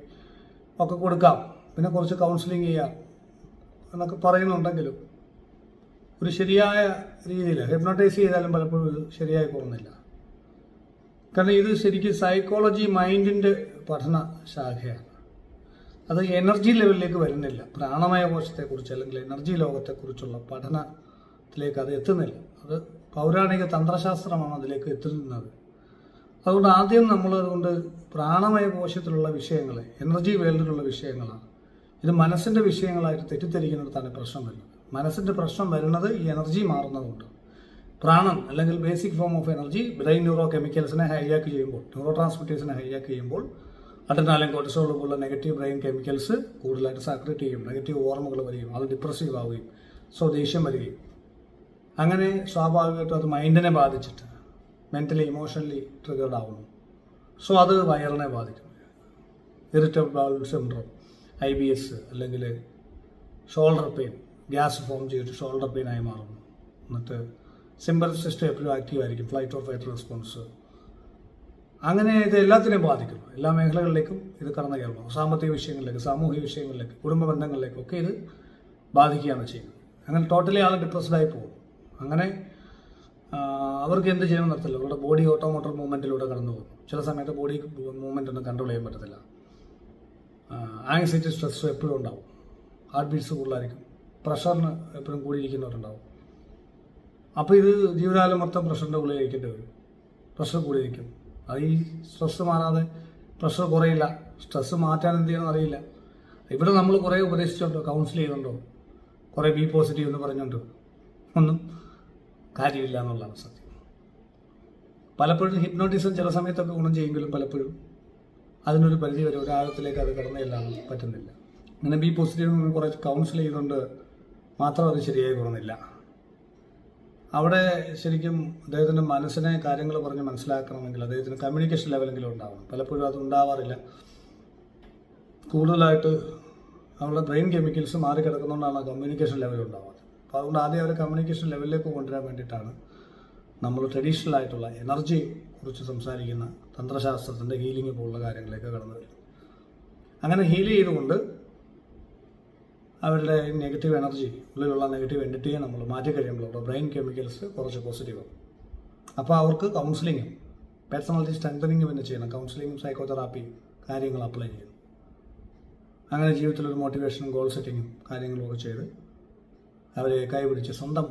ഒക്കെ കൊടുക്കാം. പിന്നെ കുറച്ച് കൗൺസിലിംഗ് ചെയ്യാം എന്നൊക്കെ പറയുന്നുണ്ടെങ്കിലും ഒരു ശരിയായ രീതിയിൽ ഹിപ്നോട്ടൈസ് ചെയ്താലും പലപ്പോഴും ഇത് ശരിയായി പോകുന്നില്ല. കാരണം ഇത് ശരിക്കും സൈക്കോളജി മൈൻഡിൻ്റെ പഠന ശാഖയാണ്. അത് എനർജി ലെവലിലേക്ക് വരുന്നില്ല. പ്രാണമയ കോശത്തെക്കുറിച്ച് അല്ലെങ്കിൽ എനർജി ലോകത്തെക്കുറിച്ചുള്ള പഠനത്തിലേക്ക് അത് എത്തുന്നില്ല. അത് പൗരാണിക തന്ത്രശാസ്ത്രമാണ് അതിലേക്ക് എത്തുന്നത്. അതുകൊണ്ട് ആദ്യം അതുകൊണ്ട് പ്രാണമയ കോശത്തിലുള്ള വിഷയങ്ങൾ, എനർജി വേൾഡിലുള്ള വിഷയങ്ങളാണ്. ഇത് മനസ്സിൻ്റെ വിഷയങ്ങളായിട്ട് തെറ്റിദ്ധരിക്കുന്നിടത്താണ് പ്രശ്നം വരുന്നത്. മനസ്സിൻ്റെ പ്രശ്നം വരുന്നത് ഈ എനർജി മാറുന്നതുകൊണ്ട്. പ്രാണൻ അല്ലെങ്കിൽ basic form of energy brain neuro കെമിക്കൽസിനെ ഹൈജാക്ക് ചെയ്യുമ്പോൾ, ന്യൂറോ ട്രാൻസ്മിറ്റേഴ്സിനെ ഹൈജാക്ക് ചെയ്യുമ്പോൾ അഡ്രിനാലിൻ കോർട്ടിസോൾ പോലുള്ള നെഗറ്റീവ് ബ്രെയിൻ കെമിക്കൽസ് കൂടുതലായിട്ട് സാക്രിയേറ്റ് ചെയ്യും. നെഗറ്റീവ് ഓർമ്മകൾ വരികയും അത് ഡിപ്രസീവ് ആവുകയും ദേഷ്യം വരികയും അങ്ങനെ സ്വാഭാവികമായിട്ടും അത് മൈൻഡിനെ ബാധിച്ചിട്ട് മെൻ്റലി ഇമോഷണലി ട്രിഗർഡ് ആവുന്നു. അത് വയറിനെ ബാധിക്കും. ഇറിറ്റബിൾ ബൗൾ സിൻഡ്രോം, IBS അല്ലെങ്കിൽ ഷോൾഡർ പെയിൻ, ഗ്യാസ് ഫോം ചെയ്തിട്ട് ഷോൾഡർ പെയിൻ ആയി മാറുന്നു. എന്നിട്ട് സിമ്പത്തറ്റിക് സിസ്റ്റം എപ്പോഴും ആക്റ്റീവ് ആയിരിക്കും, ഫ്ലൈറ്റ് ഓർ ഫൈറ്റ് റെസ്പോൺസ്. അങ്ങനെ ഇത് എല്ലാത്തിനെയും ബാധിക്കുന്നു. എല്ലാ മേഖലകളിലേക്കും ഇത് കടന്നു കയറുന്നു. സാമ്പത്തിക വിഷയങ്ങളിലേക്ക്, സാമൂഹിക വിഷയങ്ങളിലേക്ക്, കുടുംബ ബന്ധങ്ങളിലേക്കൊക്കെ ഇത് ബാധിക്കുകയാണ് ചെയ്യുന്നത്. അങ്ങനെ ടോട്ടലി ആൾ ഡിപ്രസ്ഡായി പോകും. അങ്ങനെ അവർക്ക് എന്ത് ചെയ്യണം നിർത്തില്ല. അവരുടെ ബോഡി ഓട്ടോമോട്ടർ മൂവ്മെൻറ്റിലൂടെ കടന്നു പോകും. ചില സമയത്ത് ബോഡി മൂവ്മെൻ്റ് ഒന്നും കൺട്രോൾ ചെയ്യാൻ പറ്റത്തില്ല. ആങ്സൈറ്റി, സ്ട്രെസ്സും എപ്പോഴും ഉണ്ടാവും. ഹാർട്ട് ബീറ്റ്സ് കൂടുതലായിരിക്കും. പ്രഷറിന് എപ്പോഴും കൂടിയിരിക്കുന്നവരുണ്ടാവും. അപ്പോൾ ഇത് ജീവിതകാലം മൊത്തം പ്രഷറിൻ്റെ ഗുളിക കഴിക്കേണ്ടി വരും. പ്രഷർ കൂടിയിരിക്കും. അത് ഈ സ്ട്രെസ്സ് മാറാതെ പ്രഷർ കുറയില്ല. സ്ട്രെസ്സ് മാറ്റാൻ എന്ത് ചെയ്യണമെന്ന് അറിയില്ല. ഇവിടെ നമ്മൾ കുറേ ഉപദേശിച്ചുണ്ടോ, കൗൺസിൽ ചെയ്യുന്നുണ്ടോ, കുറേ ബി പോസിറ്റീവ് എന്ന് പറഞ്ഞുകൊണ്ടോ ഒന്നും കാര്യമില്ല എന്നുള്ളതാണ് സത്യം. പലപ്പോഴും ഹിപ്നോട്ടിസം ചില സമയത്തൊക്കെ ഗുണം ചെയ്യുമെങ്കിലും പലപ്പോഴും അതിനൊരു പരിധി വരെ ഒരു ആഴത്തിലേക്ക് അത് കടന്നു ചെല്ലാൻ പറ്റുന്നില്ല. അങ്ങനെ ബി പോസിറ്റീവ് കുറച്ച് കൗൺസിൽ ചെയ്തുകൊണ്ട് മാത്രം അത് ശരിയായി പോകുന്നില്ല. അവിടെ ശരിക്കും അദ്ദേഹത്തിൻ്റെ മനസ്സിനെ കാര്യങ്ങൾ പറഞ്ഞ് മനസ്സിലാക്കണമെങ്കിൽ അദ്ദേഹത്തിന് കമ്മ്യൂണിക്കേഷൻ ലെവലെങ്കിലും ഉണ്ടാവണം. പലപ്പോഴും അത് ഉണ്ടാവാറില്ല. കൂടുതലായിട്ട് അവരുടെ ബ്രെയിൻ കെമിക്കൽസ് മാറിക്കിടക്കുന്നതുകൊണ്ടാണ് കമ്മ്യൂണിക്കേഷൻ ലെവൽ ഉണ്ടാവുന്നത്. അപ്പോൾ അതുകൊണ്ട് ആദ്യം അവരെ കമ്മ്യൂണിക്കേഷൻ ലെവലിലേക്ക് കൊണ്ടുവരാൻ വേണ്ടിയിട്ടാണ് നമ്മൾ ട്രഡീഷണൽ ആയിട്ടുള്ള എനർജി കുറിച്ച് സംസാരിക്കുന്ന തന്ത്രശാസ്ത്രത്തിൻ്റെ ഹീലിംഗ് പോലുള്ള കാര്യങ്ങളിലേക്ക് കടന്നു വരും. അങ്ങനെ ഹീൽ ചെയ്തുകൊണ്ട് അവരുടെ നെഗറ്റീവ് എനർജി, ഉള്ളിലുള്ള നെഗറ്റീവ് എൻറ്റിറ്റിയെ നമ്മൾ മാറ്റിക്കഴിയുമ്പോൾ അവരുടെ ബ്രെയിൻ കെമിക്കൽസ് കുറച്ച് പോസിറ്റീവാകും. അപ്പോൾ അവർക്ക് കൗൺസിലിങ്ങും പേഴ്സണാലിറ്റി സ്ട്രെങ്തനിങ്ങും പിന്നെ ചെയ്യണം. കൗൺസിലിങ്ങും സൈക്കോതെറാപ്പിയും കാര്യങ്ങൾ അപ്ലൈ ചെയ്യണം. അങ്ങനെ ജീവിതത്തിലൊരു മോട്ടിവേഷനും ഗോൾ സെറ്റിങ്ങും കാര്യങ്ങളൊക്കെ ചെയ്ത് അവരെ കൈപിടിച്ച് സ്വന്തം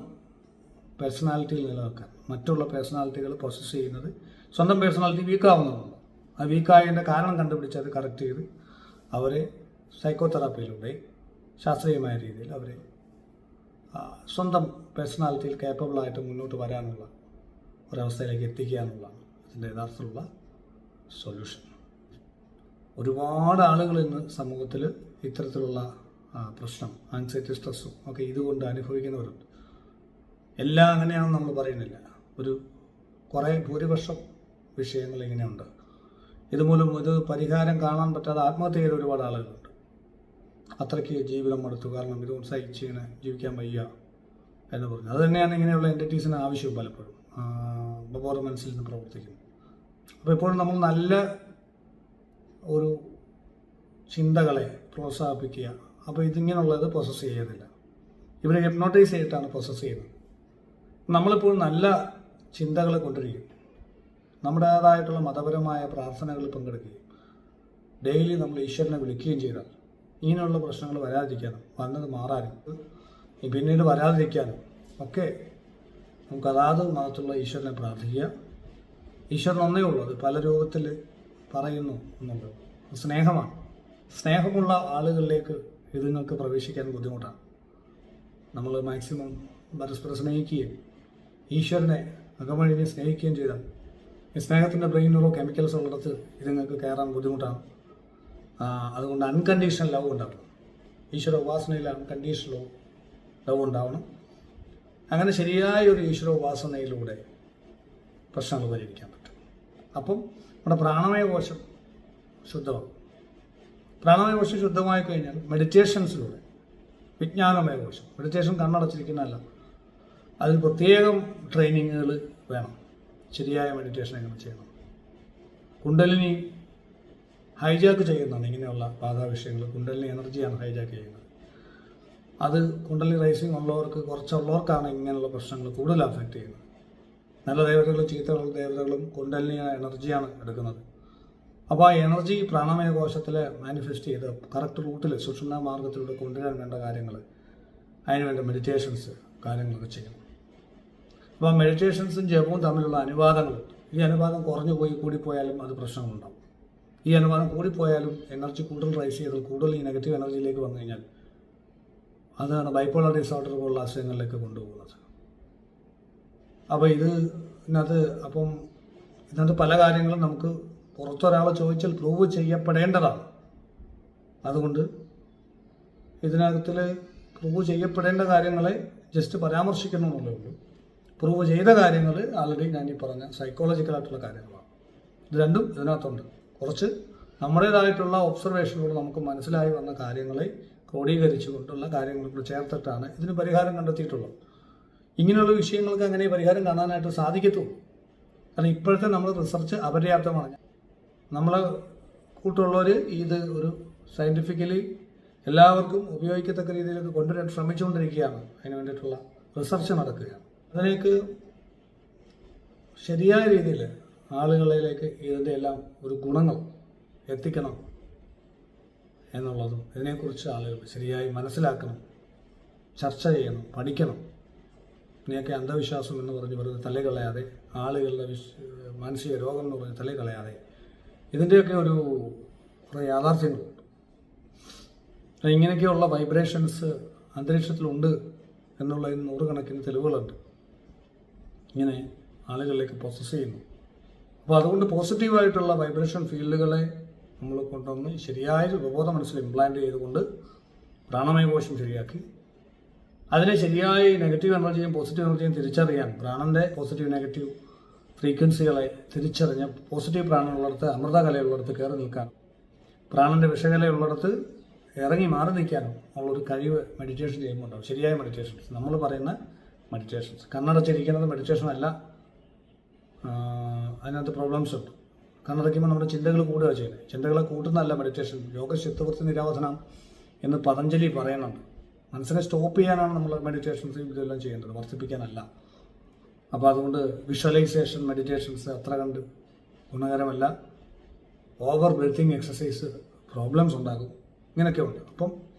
പേഴ്സണാലിറ്റിയിൽ നിലനിൽക്കാൻ. മറ്റുള്ള പേഴ്സണാലിറ്റികൾ പ്രോസസ്സ് ചെയ്യുന്നത് സ്വന്തം പേഴ്സണാലിറ്റി വീക്കാവുന്നതാണ്. ആ വീക്കായതിൻ്റെ കാരണം കണ്ടുപിടിച്ച് അത് കറക്റ്റ് ചെയ്ത് അവരെ സൈക്കോതെറാപ്പിയിലൂടെ ശാസ്ത്രീയമായ രീതിയിൽ അവരെ സ്വന്തം പേഴ്സണാലിറ്റിയിൽ കേപ്പബിളായിട്ട് മുന്നോട്ട് വരാനുള്ള ഒരവസ്ഥയിലേക്ക് എത്തിക്കുക എന്നുള്ളതാണ് അതിൻ്റെ യഥാർത്ഥത്തിലുള്ള സൊല്യൂഷൻ. ഒരുപാട് ആളുകൾ ഇന്ന് സമൂഹത്തിൽ ഇത്തരത്തിലുള്ള പ്രശ്നം, ആൻസൈറ്റി, സ്ട്രെസ്സും ഒക്കെ ഇതുകൊണ്ട് അനുഭവിക്കുന്നവരുണ്ട്. എല്ലാം അങ്ങനെയാണെന്ന് നമ്മൾ പറയുന്നില്ല. കുറേ ഭൂരിപക്ഷം വിഷയങ്ങൾ ഇങ്ങനെയുണ്ട്. ഇതുമൂലം ഇത് പരിഹാരം കാണാൻ പറ്റാതെ ആത്മഹത്യ ചെയ്ത ഒരുപാട് ആളുകളുണ്ട്. അത്രയ്ക്ക് ജീവിതം മടുത്തു, കാരണം ഇതുകൊണ്ട് സഹിച്ച് ഇങ്ങനെ ജീവിക്കാൻ വയ്യ എന്ന് പറഞ്ഞു. അത് തന്നെയാണ് ഇങ്ങനെയുള്ള എൻറ്റിറ്റീസിന് ആവശ്യവും പലപ്പോഴും ബോധ മനസ്സിൽ നിന്ന് പ്രവർത്തിക്കുന്നു. അപ്പോൾ ഇപ്പോഴും നമ്മൾ നല്ല ഒരു ചിന്തകളെ പ്രോത്സാഹിപ്പിക്കുക. അപ്പോൾ ഇതിങ്ങനെയുള്ളത് പ്രോസസ്സ് ചെയ്യുന്നില്ല. ഇവരെ ഹിപ്നോട്ടൈസ് ചെയ്തിട്ടാണ് പ്രോസസ്സ് ചെയ്യുന്നത്. നമ്മളിപ്പോൾ നല്ല ചിന്തകളെ കൊണ്ടിരിക്കും, നമ്മുടേതായിട്ടുള്ള മതപരമായ പ്രാർത്ഥനകളിൽ പങ്കെടുക്കുകയും ഡെയിലി നമ്മൾ ഈശ്വരനെ വിളിക്കുകയും ചെയ്താൽ ഇങ്ങനെയുള്ള പ്രശ്നങ്ങൾ വരാതിരിക്കാനും വന്നത് മാറാനും പിന്നീട് വരാതിരിക്കാനും ഒക്കെ നമുക്ക് അതാത് മതത്തിലുള്ള ഈശ്വരനെ പ്രാർത്ഥിക്കുക. ഈശ്വരൻ ഒന്നേ ഉള്ളൂ, അത് പല രൂപത്തിൽ പറയുന്നു എന്നുള്ളത് സ്നേഹമാണ്. സ്നേഹമുള്ള ആളുകളിലേക്ക് ഇതുങ്ങൾക്ക് പ്രവേശിക്കാൻ ബുദ്ധിമുട്ടാണ്. നമ്മൾ മാക്സിമം പരസ്പരം സ്നേഹിക്കുകയും ഈശ്വരനെ അകമഴിഞ്ഞ് സ്നേഹിക്കുകയും ചെയ്താൽ ഈ സ്നേഹത്തിൻ്റെ ബ്രെയിൻ ന്യൂറോ കെമിക്കൽസ് ഉള്ളിടത്ത് ഇതുങ്ങൾക്ക് കയറാൻ ബുദ്ധിമുട്ടാണ്. അതുകൊണ്ട് അൺകണ്ടീഷണൽ ലവ് ഉണ്ടാവണം. ഈശ്വര ഉപാസനയിൽ അൺകണ്ടീഷണൽ ലവ് ഉണ്ടാവണം. അങ്ങനെ ശരിയായ ഒരു ഈശ്വര ഉപാസനയിലൂടെ പ്രശ്നങ്ങൾ പരിഹരിക്കാൻ പറ്റും. അപ്പം നമ്മുടെ പ്രാണമയ കോശം ശുദ്ധമാകും. പ്രാണമയ കോശം ശുദ്ധമായി കഴിഞ്ഞാൽ മെഡിറ്റേഷൻസിലൂടെ വിജ്ഞാനമയ കോശം, മെഡിറ്റേഷൻ കണ്ണടച്ചിരിക്കുന്നതല്ല, അതിൽ പ്രത്യേകം ട്രെയിനിങ്ങുകൾ വേണം. ശരിയായ മെഡിറ്റേഷൻ എങ്ങനെ ചെയ്യണം, കുണ്ടലിനി ഹൈജാക്ക് ചെയ്യുന്നതാണ് ഇങ്ങനെയുള്ള ബാധാവിഷയങ്ങൾ. കുണ്ടലിനി എനർജിയാണ് ഹൈജാക്ക് ചെയ്യുന്നത്. അത് കുണ്ടലിനി റൈസിങ് ഉള്ളവർക്ക്, കുറച്ചുള്ളവർക്കാണ് ഇങ്ങനെയുള്ള പ്രശ്നങ്ങൾ കൂടുതൽ അഫക്റ്റ് ചെയ്യുന്നത്. നല്ല ദേവതകളും ചീത്തകളും ദേവതകളും കുണ്ടലിനി എനർജിയാണ് എടുക്കുന്നത്. അപ്പോൾ ആ എനർജി പ്രാണമയ കോശത്തിൽ മാനിഫെസ്റ്റ് ചെയ്ത് കറക്റ്റ് റൂട്ടിൽ സുഷുമ്നാ മാർഗത്തിലൂടെ കൊണ്ടുവരാൻ വേണ്ട കാര്യങ്ങൾ, അതിനുവേണ്ട മെഡിറ്റേഷൻസ് കാര്യങ്ങളൊക്കെ ചെയ്യണം. അപ്പോൾ മെഡിറ്റേഷൻസും ജപവും തമ്മിലുള്ള അനുവാദങ്ങൾ, ഈ അനുവാദം കുറഞ്ഞു പോയി കൂടിപ്പോയാലും അത് പ്രശ്നങ്ങളുണ്ടാവും. ഈ അനുവാദം കൂടിപ്പോയാലും എനർജി കൂടുതൽ റൈസ് ചെയ്ത് കൂടുതൽ ഈ നെഗറ്റീവ് എനർജിയിലേക്ക് വന്നു കഴിഞ്ഞാൽ അതാണ് ബൈപ്പോളർ ഡിസോർഡർ പോലുള്ള അസുഖങ്ങളിലേക്ക് കൊണ്ടുപോകുന്നത്. അപ്പോൾ ഇതിനകത്ത് പല കാര്യങ്ങളും നമുക്ക് പുറത്തൊരാളെ ചോദിച്ചാൽ പ്രൂവ് ചെയ്യപ്പെടേണ്ടതാണ്. അതുകൊണ്ട് ഇതിനകത്തിൽ പ്രൂവ് ചെയ്യപ്പെടേണ്ട കാര്യങ്ങളെ ജസ്റ്റ് പരാമർശിക്കണമെന്നുള്ളേ ഉള്ളൂ. പ്രൂവ് ചെയ്ത കാര്യങ്ങൾ ആൾറെഡി ഞാനീ പറഞ്ഞ സൈക്കോളജിക്കലായിട്ടുള്ള കാര്യങ്ങളാണ്. ഇത് രണ്ടും ഇതിനകത്തുണ്ട്. കുറച്ച് നമ്മുടേതായിട്ടുള്ള ഒബ്സർവേഷനിലൂടെ നമുക്ക് മനസ്സിലായി വന്ന കാര്യങ്ങളെ ക്രോഡീകരിച്ചു കൊണ്ടുള്ള കാര്യങ്ങളോട് ചേർത്തിട്ടാണ് ഇതിന് പരിഹാരം കണ്ടെത്തിയിട്ടുള്ളത്. ഇങ്ങനെയുള്ള വിഷയങ്ങൾക്ക് അങ്ങനെ പരിഹാരം കാണാനായിട്ട് സാധിക്കത്തുള്ളൂ. കാരണം ഇപ്പോഴത്തെ നമ്മൾ റിസർച്ച് അപര്യാപ്തമാണ്. നമ്മളെ കൂട്ടുള്ളവർ ഇത് ഒരു സയൻറ്റിഫിക്കലി എല്ലാവർക്കും ഉപയോഗിക്കത്തക്ക രീതിയിലേക്ക് കൊണ്ടുവരാൻ ശ്രമിച്ചുകൊണ്ടിരിക്കുകയാണ്. അതിന് വേണ്ടിയിട്ടുള്ള റിസർച്ച് നടക്കുകയാണ്. അതിലേക്ക് ശരിയായ രീതിയിൽ ആളുകളിലേക്ക് ഇതിൻ്റെ എല്ലാം ഒരു ഗുണങ്ങൾ എത്തിക്കണം എന്നുള്ളതും ഇതിനെക്കുറിച്ച് ആളുകൾ ശരിയായി മനസ്സിലാക്കണം, ചർച്ച ചെയ്യണം, പഠിക്കണം. ഇതിനെയൊക്കെ അന്ധവിശ്വാസം എന്ന് പറഞ്ഞ് വെറുതെ തള്ളിക്കളയാതെ, ആളുകളുടെ മാനസിക രോഗം എന്ന് പറഞ്ഞ് തള്ളിക്കളയാതെ ഇതിൻ്റെയൊക്കെ കുറേ യാഥാർത്ഥ്യങ്ങളുണ്ട്. ഇങ്ങനെയൊക്കെയുള്ള വൈബ്രേഷൻസ് അന്തരീക്ഷത്തിലുണ്ട് എന്നുള്ളതിന് നൂറുകണക്കിന് തെളിവുകളുണ്ട്. ഇങ്ങനെ ആളുകളിലേക്ക് പ്രോസസ്സ് ചെയ്യുന്നു. അപ്പോൾ അതുകൊണ്ട് പോസിറ്റീവായിട്ടുള്ള വൈബ്രേഷൻ ഫീൽഡുകളെ നമ്മൾ കൊണ്ടുവന്ന് ശരിയായ ഉപബോധ മനസ്സിൽ ഇംപ്ലാന്റ് ചെയ്തുകൊണ്ട് പ്രാണമയ കോശം ശരിയാക്കി അതിനെ ശരിയായി നെഗറ്റീവ് എനർജിയും പോസിറ്റീവ് എനർജിയും തിരിച്ചറിയാൻ പ്രാണന്റെ പോസിറ്റീവ് നെഗറ്റീവ് ഫ്രീക്വൻസികളെ തിരിച്ചറിഞ്ഞ് പോസിറ്റീവ് പ്രാണനുള്ളിടത്ത് അമൃതകലയുള്ളിടത്ത് കയറി നിൽക്കാൻ, പ്രാണന്റെ വിഷകലയുള്ളിടത്ത് ഇറങ്ങി മാറി നിൽക്കാനും ഉള്ളൊരു കഴിവ് മെഡിറ്റേഷൻ ചെയ്യുമ്പോൾ ഉണ്ടാവും. ശരിയായ മെഡിറ്റേഷൻസ്, നമ്മൾ പറയുന്ന മെഡിറ്റേഷൻസ്. കണ്ണടച്ചിരിക്കുന്നത് മെഡിറ്റേഷൻ അല്ല, അതിനകത്ത് പ്രോബ്ലംസ് ഉണ്ട്. കണ്ണടയ്ക്കുമ്പോൾ നമ്മുടെ ചിന്തകൾ കൂടുക ചെയ്യുന്നത്. ചിന്തകളെ കൂട്ടുന്നതല്ല മെഡിറ്റേഷൻ. യോഗ ചിത്തവൃത്തി നിരാവധനം എന്ന് പതഞ്ജലി പറയുന്നുണ്ട്. മനസ്സിനെ സ്റ്റോപ്പ് ചെയ്യാനാണ് നമ്മൾ മെഡിറ്റേഷൻസ് ഇതെല്ലാം ചെയ്യേണ്ടത്, വർദ്ധിപ്പിക്കാനല്ല. അപ്പോൾ അതുകൊണ്ട് വിഷ്വലൈസേഷൻ മെഡിറ്റേഷൻസ് അത്ര കണ്ട് ഗുണകരമല്ല. ഓവർ ബ്രീത്തിങ് എക്സസൈസ് പ്രോബ്ലംസ് ഉണ്ടാകും. ഇങ്ങനെയൊക്കെ ഉണ്ട്. അപ്പം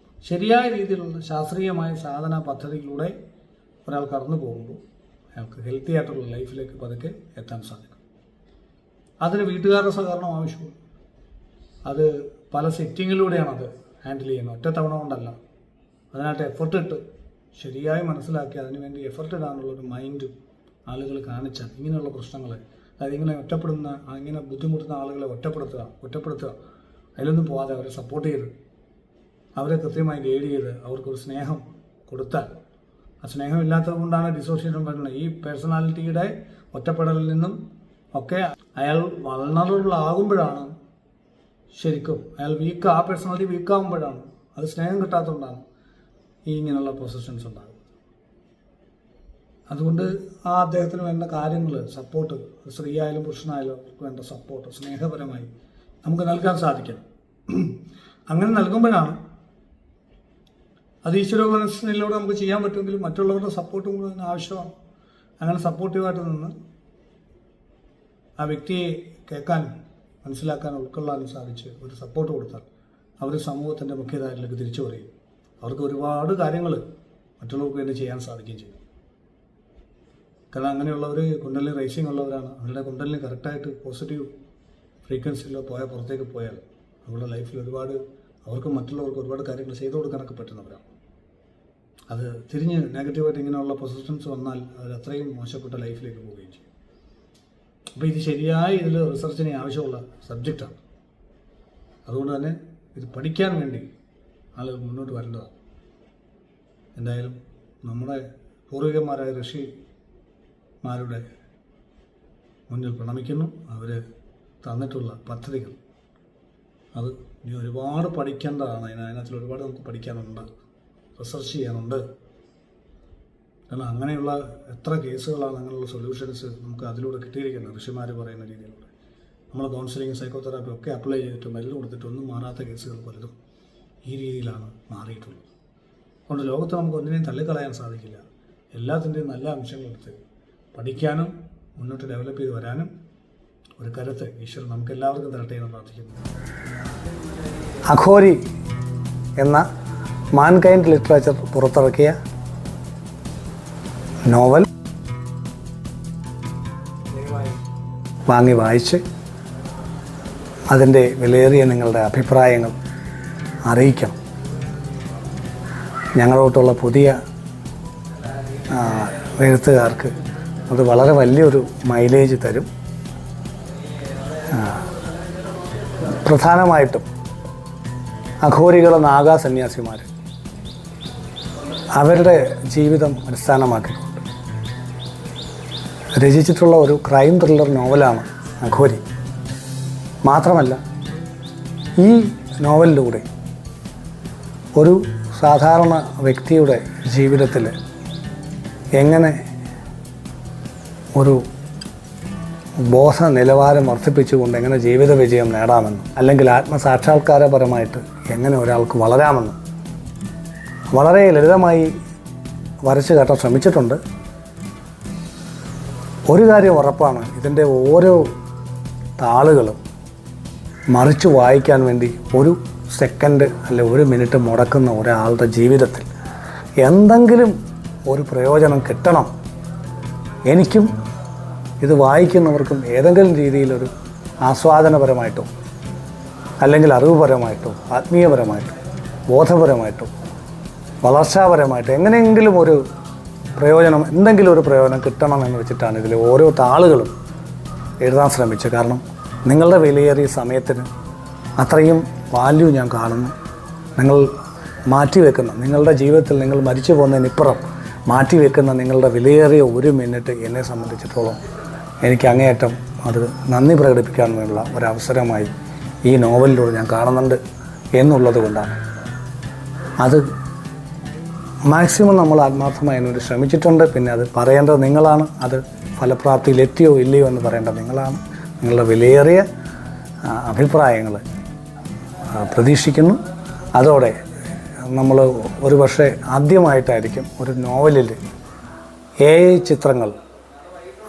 ശരിയായ രീതിയിലുള്ള ശാസ്ത്രീയമായ സാധന പദ്ധതിയിലൂടെ ഒരാൾ കടന്നു പോകുമ്പോൾ അയാൾക്ക് ഹെൽത്തി ആയിട്ടുള്ള ലൈഫിലേക്ക് പതുക്കെ എത്താൻ സാധിക്കും. അതിന് വീട്ടുകാരുടെ സഹകരണം ആവശ്യമുണ്ട്. അത് പല സെറ്റിങ്ങിലൂടെയാണ് അത് ഹാൻഡിൽ ചെയ്യുന്നത്, ഒറ്റ തവണ കൊണ്ടല്ല. അതിനായിട്ട് എഫർട്ട് ഇട്ട് ശരിയായി മനസ്സിലാക്കി അതിനുവേണ്ടി എഫർട്ട് ഇടാനുള്ളൊരു മൈൻഡ് ആളുകൾ കാണിച്ചാൽ ഇങ്ങനെയുള്ള പ്രശ്നങ്ങളെ, അതായത് ഇങ്ങനെ ഒറ്റപ്പെടുന്ന, ഇങ്ങനെ ബുദ്ധിമുട്ടുന്ന ആളുകളെ ഒറ്റപ്പെടുത്തുക, അതിലൊന്നും പോകാതെ അവരെ സപ്പോർട്ട് ചെയ്ത് അവരെ കൃത്യമായി ഗൈഡ് ചെയ്ത് അവർക്കൊരു സ്നേഹം കൊടുത്താൽ, ആ സ്നേഹം ഇല്ലാത്തത് കൊണ്ടാണ് ഡിസോസിയേഷൻ വരുന്നത്. ഈ പേഴ്സണാലിറ്റിയുടെ ഒറ്റപ്പെടലിൽ നിന്നും ഒക്കെ അയാൾ വൾണറബിൾ ആകുമ്പോഴാണ് ശരിക്കും അയാൾ ആ പേഴ്സണാലിറ്റി വീക്കാകുമ്പോഴാണ്, അത് സ്നേഹം കിട്ടാത്തതുകൊണ്ടാണ് ഈ ഇങ്ങനെയുള്ള പൊസിഷൻസ് ഉണ്ടാകുന്നത്. അതുകൊണ്ട് ആ അദ്ദേഹത്തിന് വേണ്ട കാര്യങ്ങൾ, സപ്പോർട്ട്, സ്ത്രീ ആയാലും പുരുഷനായാലും അവർക്ക് വേണ്ട സപ്പോർട്ട് സ്നേഹപരമായി നമുക്ക് നൽകാൻ സാധിക്കണം. അങ്ങനെ നൽകുമ്പോഴാണ് അത് ഈശ്വരോപാസനയിലൂടെ നമുക്ക് ചെയ്യാൻ പറ്റുമെങ്കിലും മറ്റുള്ളവരുടെ സപ്പോർട്ടും കൂടെ അതിന് ആവശ്യമാണ്. അങ്ങനെ സപ്പോർട്ടീവായിട്ട് നിന്ന് ആ വ്യക്തിയെ കേൾക്കാനും മനസ്സിലാക്കാനും ഉൾക്കൊള്ളാനും സാധിച്ച് ഒരു സപ്പോർട്ട് കൊടുത്താൽ അവർ സമൂഹത്തിൻ്റെ മുഖ്യധാരയിലേക്ക് തിരിച്ചു പറയും. അവർക്ക് ഒരുപാട് കാര്യങ്ങൾ മറ്റുള്ളവർക്ക് വേണ്ടി ചെയ്യാൻ സാധിക്കുകയും ചെയ്യും. കാരണം അങ്ങനെയുള്ളവർ കുണ്ടലിനി റേസിംഗ് ഉള്ളവരാണ്. അവരുടെ കുണ്ടലിനി കറക്റ്റായിട്ട് പോസിറ്റീവ് ഫ്രീക്വൻസിയിൽ പുറത്തേക്ക് പോയാൽ അവരുടെ ലൈഫിൽ അവർക്കും മറ്റുള്ളവർക്കും ഒരുപാട് കാര്യങ്ങൾ ചെയ്തു കൊടുക്കാനൊക്കെ പറ്റുന്നവരാണ്. അത് തിരിഞ്ഞ് നെഗറ്റീവായിട്ട് ഇങ്ങനെയുള്ള പൊസിഷൻസ് വന്നാൽ അവർ അത്രയും മോശപ്പെട്ട ലൈഫിലേക്ക് പോവുകയും ചെയ്യും. അപ്പോൾ ഇത് ശരിയായി ഇതിൽ റിസർച്ചിന് ആവശ്യമുള്ള സബ്ജക്റ്റാണ്. അതുകൊണ്ട് തന്നെ ഇത് പഠിക്കാൻ വേണ്ടി ആളുകൾ മുന്നോട്ട് വരേണ്ടതാണ്. എന്തായാലും നമ്മുടെ പൂർവികന്മാരായ ഋഷിമാരുടെ മുന്നിൽ പ്രണമിക്കുന്നു. അവർ തന്നിട്ടുള്ള പദ്ധതികൾ അത് ഇനി ഒരുപാട് പഠിക്കേണ്ടതാണ്. അതിനകത്തിൽ ഒരുപാട് നമുക്ക് പഠിക്കാനുണ്ട്, റിസർച്ച് ചെയ്യാനുണ്ട്. കാരണം അങ്ങനെയുള്ള എത്ര കേസുകളാണ്, അങ്ങനെയുള്ള സൊല്യൂഷൻസ് നമുക്ക് അതിലൂടെ കിട്ടിയിരിക്കുന്നത് ഋഷിമാർ പറയുന്ന രീതിയിലൂടെ. നമ്മൾ കൗൺസിലിംഗ്, സൈക്കോതെറാപ്പി ഒക്കെ അപ്ലൈ ചെയ്തിട്ട് മരുന്ന് കൊടുത്തിട്ട് ഒന്നും മാറാത്ത കേസുകൾ പലതും ഈ രീതിയിലാണ് മാറിയിട്ടുള്ളത്. അതുകൊണ്ട് ലോകത്ത് നമുക്ക് ഒന്നിനെയും തള്ളിക്കളയാൻ സാധിക്കില്ല. എല്ലാത്തിൻ്റെയും നല്ല അംശങ്ങളെടുത്ത് പഠിക്കാനും മുന്നോട്ട് ഡെവലപ്പ് ചെയ്ത് വരാനും ഒരു കരുത്ത് ഈശ്വരൻ നമുക്ക് എല്ലാവർക്കും തരട്ടെ എന്ന് പ്രാർത്ഥിക്കുന്നു. അഘോരി എന്ന മാൻകൈൻഡ് ലിറ്ററേച്ചർ പുറത്തിറക്കിയ നോവൽ വാങ്ങി വായിച്ച് അതിൻ്റെ വിലയേറിയ നിങ്ങളുടെ അഭിപ്രായങ്ങൾ അറിയിക്കണം. ഞങ്ങളോട്ടുള്ള പുതിയ എഴുത്തുകാർക്ക് അത് വളരെ വലിയൊരു മൈലേജ് തരും. പ്രധാനമായിട്ടും അഘോരികളെ നാഗാ സന്യാസിമാർ അവരുടെ ജീവിതം അടിസ്ഥാനമാക്കിക്കൊണ്ട് രചിച്ചിട്ടുള്ള ഒരു ക്രൈം ത്രില്ലർ നോവലാണ് അഘോരി. മാത്രമല്ല ഈ നോവലിലൂടെ ഒരു സാധാരണ വ്യക്തിയുടെ ജീവിതത്തിൽ എങ്ങനെ ഒരു ബോധ നിലവാരം വർദ്ധിപ്പിച്ചുകൊണ്ട് എങ്ങനെ ജീവിത വിജയം നേടാമെന്നും അല്ലെങ്കിൽ ആത്മസാക്ഷാത്കാരപരമായിട്ട് എങ്ങനെ ഒരാൾക്ക് വളരാമെന്നും വളരെ ലളിതമായി വരച്ചു കാട്ടാൻ ശ്രമിച്ചിട്ടുണ്ട്. ഒരു കാര്യം ഉറപ്പാണ്, ഇതിൻ്റെ ഓരോ താളുകളും മറിച്ച് വായിക്കാൻ വേണ്ടി ഒരു സെക്കൻഡ് അല്ലെ ഒരു മിനിറ്റ് മുടക്കുന്ന ഒരാളുടെ ജീവിതത്തിൽ എന്തെങ്കിലും ഒരു പ്രയോജനം കിട്ടണം. എനിക്കും ഇത് വായിക്കുന്നവർക്കും ഏതെങ്കിലും രീതിയിലൊരു ആസ്വാദനപരമായിട്ടോ അല്ലെങ്കിൽ അറിവുപരമായിട്ടോ ആത്മീയപരമായിട്ടോ ബോധപരമായിട്ടോ വളർച്ചാപരമായിട്ടോ എങ്ങനെയെങ്കിലും ഒരു പ്രയോജനം, എന്തെങ്കിലും ഒരു പ്രയോജനം കിട്ടണമെന്ന് വെച്ചിട്ടാണ് ഇതിൽ ഓരോ താളുകളും എഴുതാൻ ശ്രമിച്ചത്. കാരണം നിങ്ങളുടെ വിലയേറിയ സമയത്തിന് അത്രയും വാല്യൂ ഞാൻ കാണുന്നു. നിങ്ങൾ മാറ്റിവെക്കുന്ന നിങ്ങളുടെ ജീവിതത്തിൽ നിങ്ങൾ മരിച്ചു പോകുന്നതിനിപ്പുറം മാറ്റിവെക്കുന്ന നിങ്ങളുടെ വിലയേറിയ 1 മിനിറ്റ് എന്നെ സംബന്ധിച്ചിടത്തോളം എനിക്ക് അങ്ങേയറ്റം അത് നന്ദി പ്രകടിപ്പിക്കാനുള്ള ഒരവസരമായി ഈ നോവലിലൂടെ ഞാൻ കാണുന്നുണ്ട് എന്നുള്ളത് കൊണ്ടാണ്. അത് മാക്സിമം നമ്മൾ ആത്മാർത്ഥമായി അതിനുവേണ്ടി ശ്രമിച്ചിട്ടുണ്ട്. പിന്നെ അത് പറയേണ്ടത് നിങ്ങളാണ്. അത് ഫലപ്രാപ്തിയിലെത്തിയോ ഇല്ലയോ എന്ന് പറയേണ്ടത് നിങ്ങളാണ്. നിങ്ങളുടെ വിലയേറിയ അഭിപ്രായങ്ങൾ പ്രതീക്ഷിക്കുന്നു. അതോടെ നമ്മൾ ഒരു പക്ഷേ ആദ്യമായിട്ടായിരിക്കും ഒരു നോവലിൽ AI ചിത്രങ്ങൾ,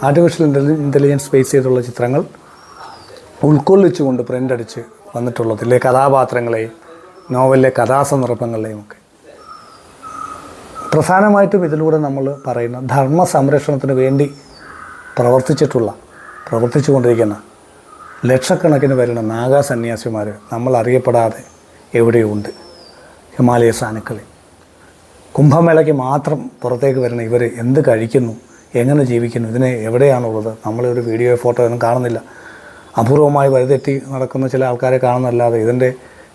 ആർട്ടിഫിഷ്യൽ ഇൻ്റലിജൻസ് ബേസ് ചെയ്തുള്ള ചിത്രങ്ങൾ ഉൾക്കൊള്ളിച്ചുകൊണ്ട് പ്രിൻ്റ് അടിച്ച് വന്നിട്ടുള്ളതിലെ കഥാപാത്രങ്ങളെയും നോവലിലെ കഥാസന്ദർഭങ്ങളെയും ഒക്കെ. പ്രധാനമായിട്ടും ഇതിലൂടെ നമ്മൾ പറയുന്ന ധർമ്മ സംരക്ഷണത്തിന് വേണ്ടി പ്രവർത്തിച്ചു കൊണ്ടിരിക്കുന്ന ലക്ഷക്കണക്കിന് വരുന്ന നാഗാ സന്യാസിമാർ നമ്മൾ അറിയപ്പെടാതെ എവിടെയോ ഉണ്ട്. ഹിമാലയ സാനുക്കളിൽ കുംഭമേളയ്ക്ക് മാത്രം പുറത്തേക്ക് വരുന്ന ഇവർ എന്ത് കഴിക്കുന്നു, എങ്ങനെ ജീവിക്കുന്നു, ഇതിനെ എവിടെയാണുള്ളത്? നമ്മളൊരു വീഡിയോ ഫോട്ടോ ഒന്നും കാണുന്നില്ല. അപൂർവമായി വഴിതെറ്റി നടക്കുന്ന ചില ആൾക്കാരെ കാണുന്നല്ലാതെ ഇതിൻ്റെ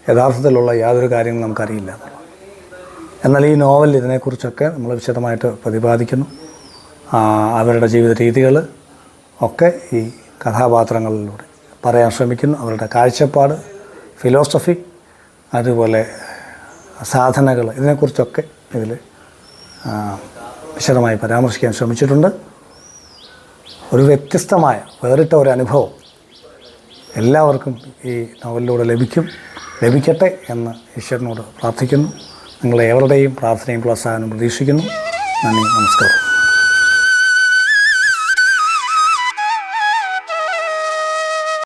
യഥാർത്ഥത്തിലുള്ള യാതൊരു കാര്യങ്ങളും നമുക്കറിയില്ല. എന്നാൽ ഈ നോവൽ ഇതിനെക്കുറിച്ചൊക്കെ നമ്മൾ വിശദമായിട്ട് പ്രതിപാദിക്കുന്നു. അവരുടെ ജീവിത രീതികൾ ഒക്കെ ഈ കഥാപാത്രങ്ങളിലൂടെ പറയാൻ ശ്രമിക്കുന്നു. അവരുടെ കാഴ്ചപ്പാട്, ഫിലോസഫി, അതുപോലെ സാധനകൾ, ഇതിനെക്കുറിച്ചൊക്കെ ഇതിൽ വിശദമായി പരാമർശിക്കാൻ ശ്രമിച്ചിട്ടുണ്ട്. ഒരു വ്യത്യസ്തമായ വേറിട്ട ഒരു അനുഭവം എല്ലാവർക്കും ഈ നോവലിലൂടെ ലഭിക്കട്ടെ എന്ന് ഈശ്വരനോട് പ്രാർത്ഥിക്കുന്നു. നിങ്ങളേവരുടെയും പ്രാർത്ഥനയും പ്രോത്സാഹനം പ്രതീക്ഷിക്കുന്നു. നന്ദി, നമസ്കാരം.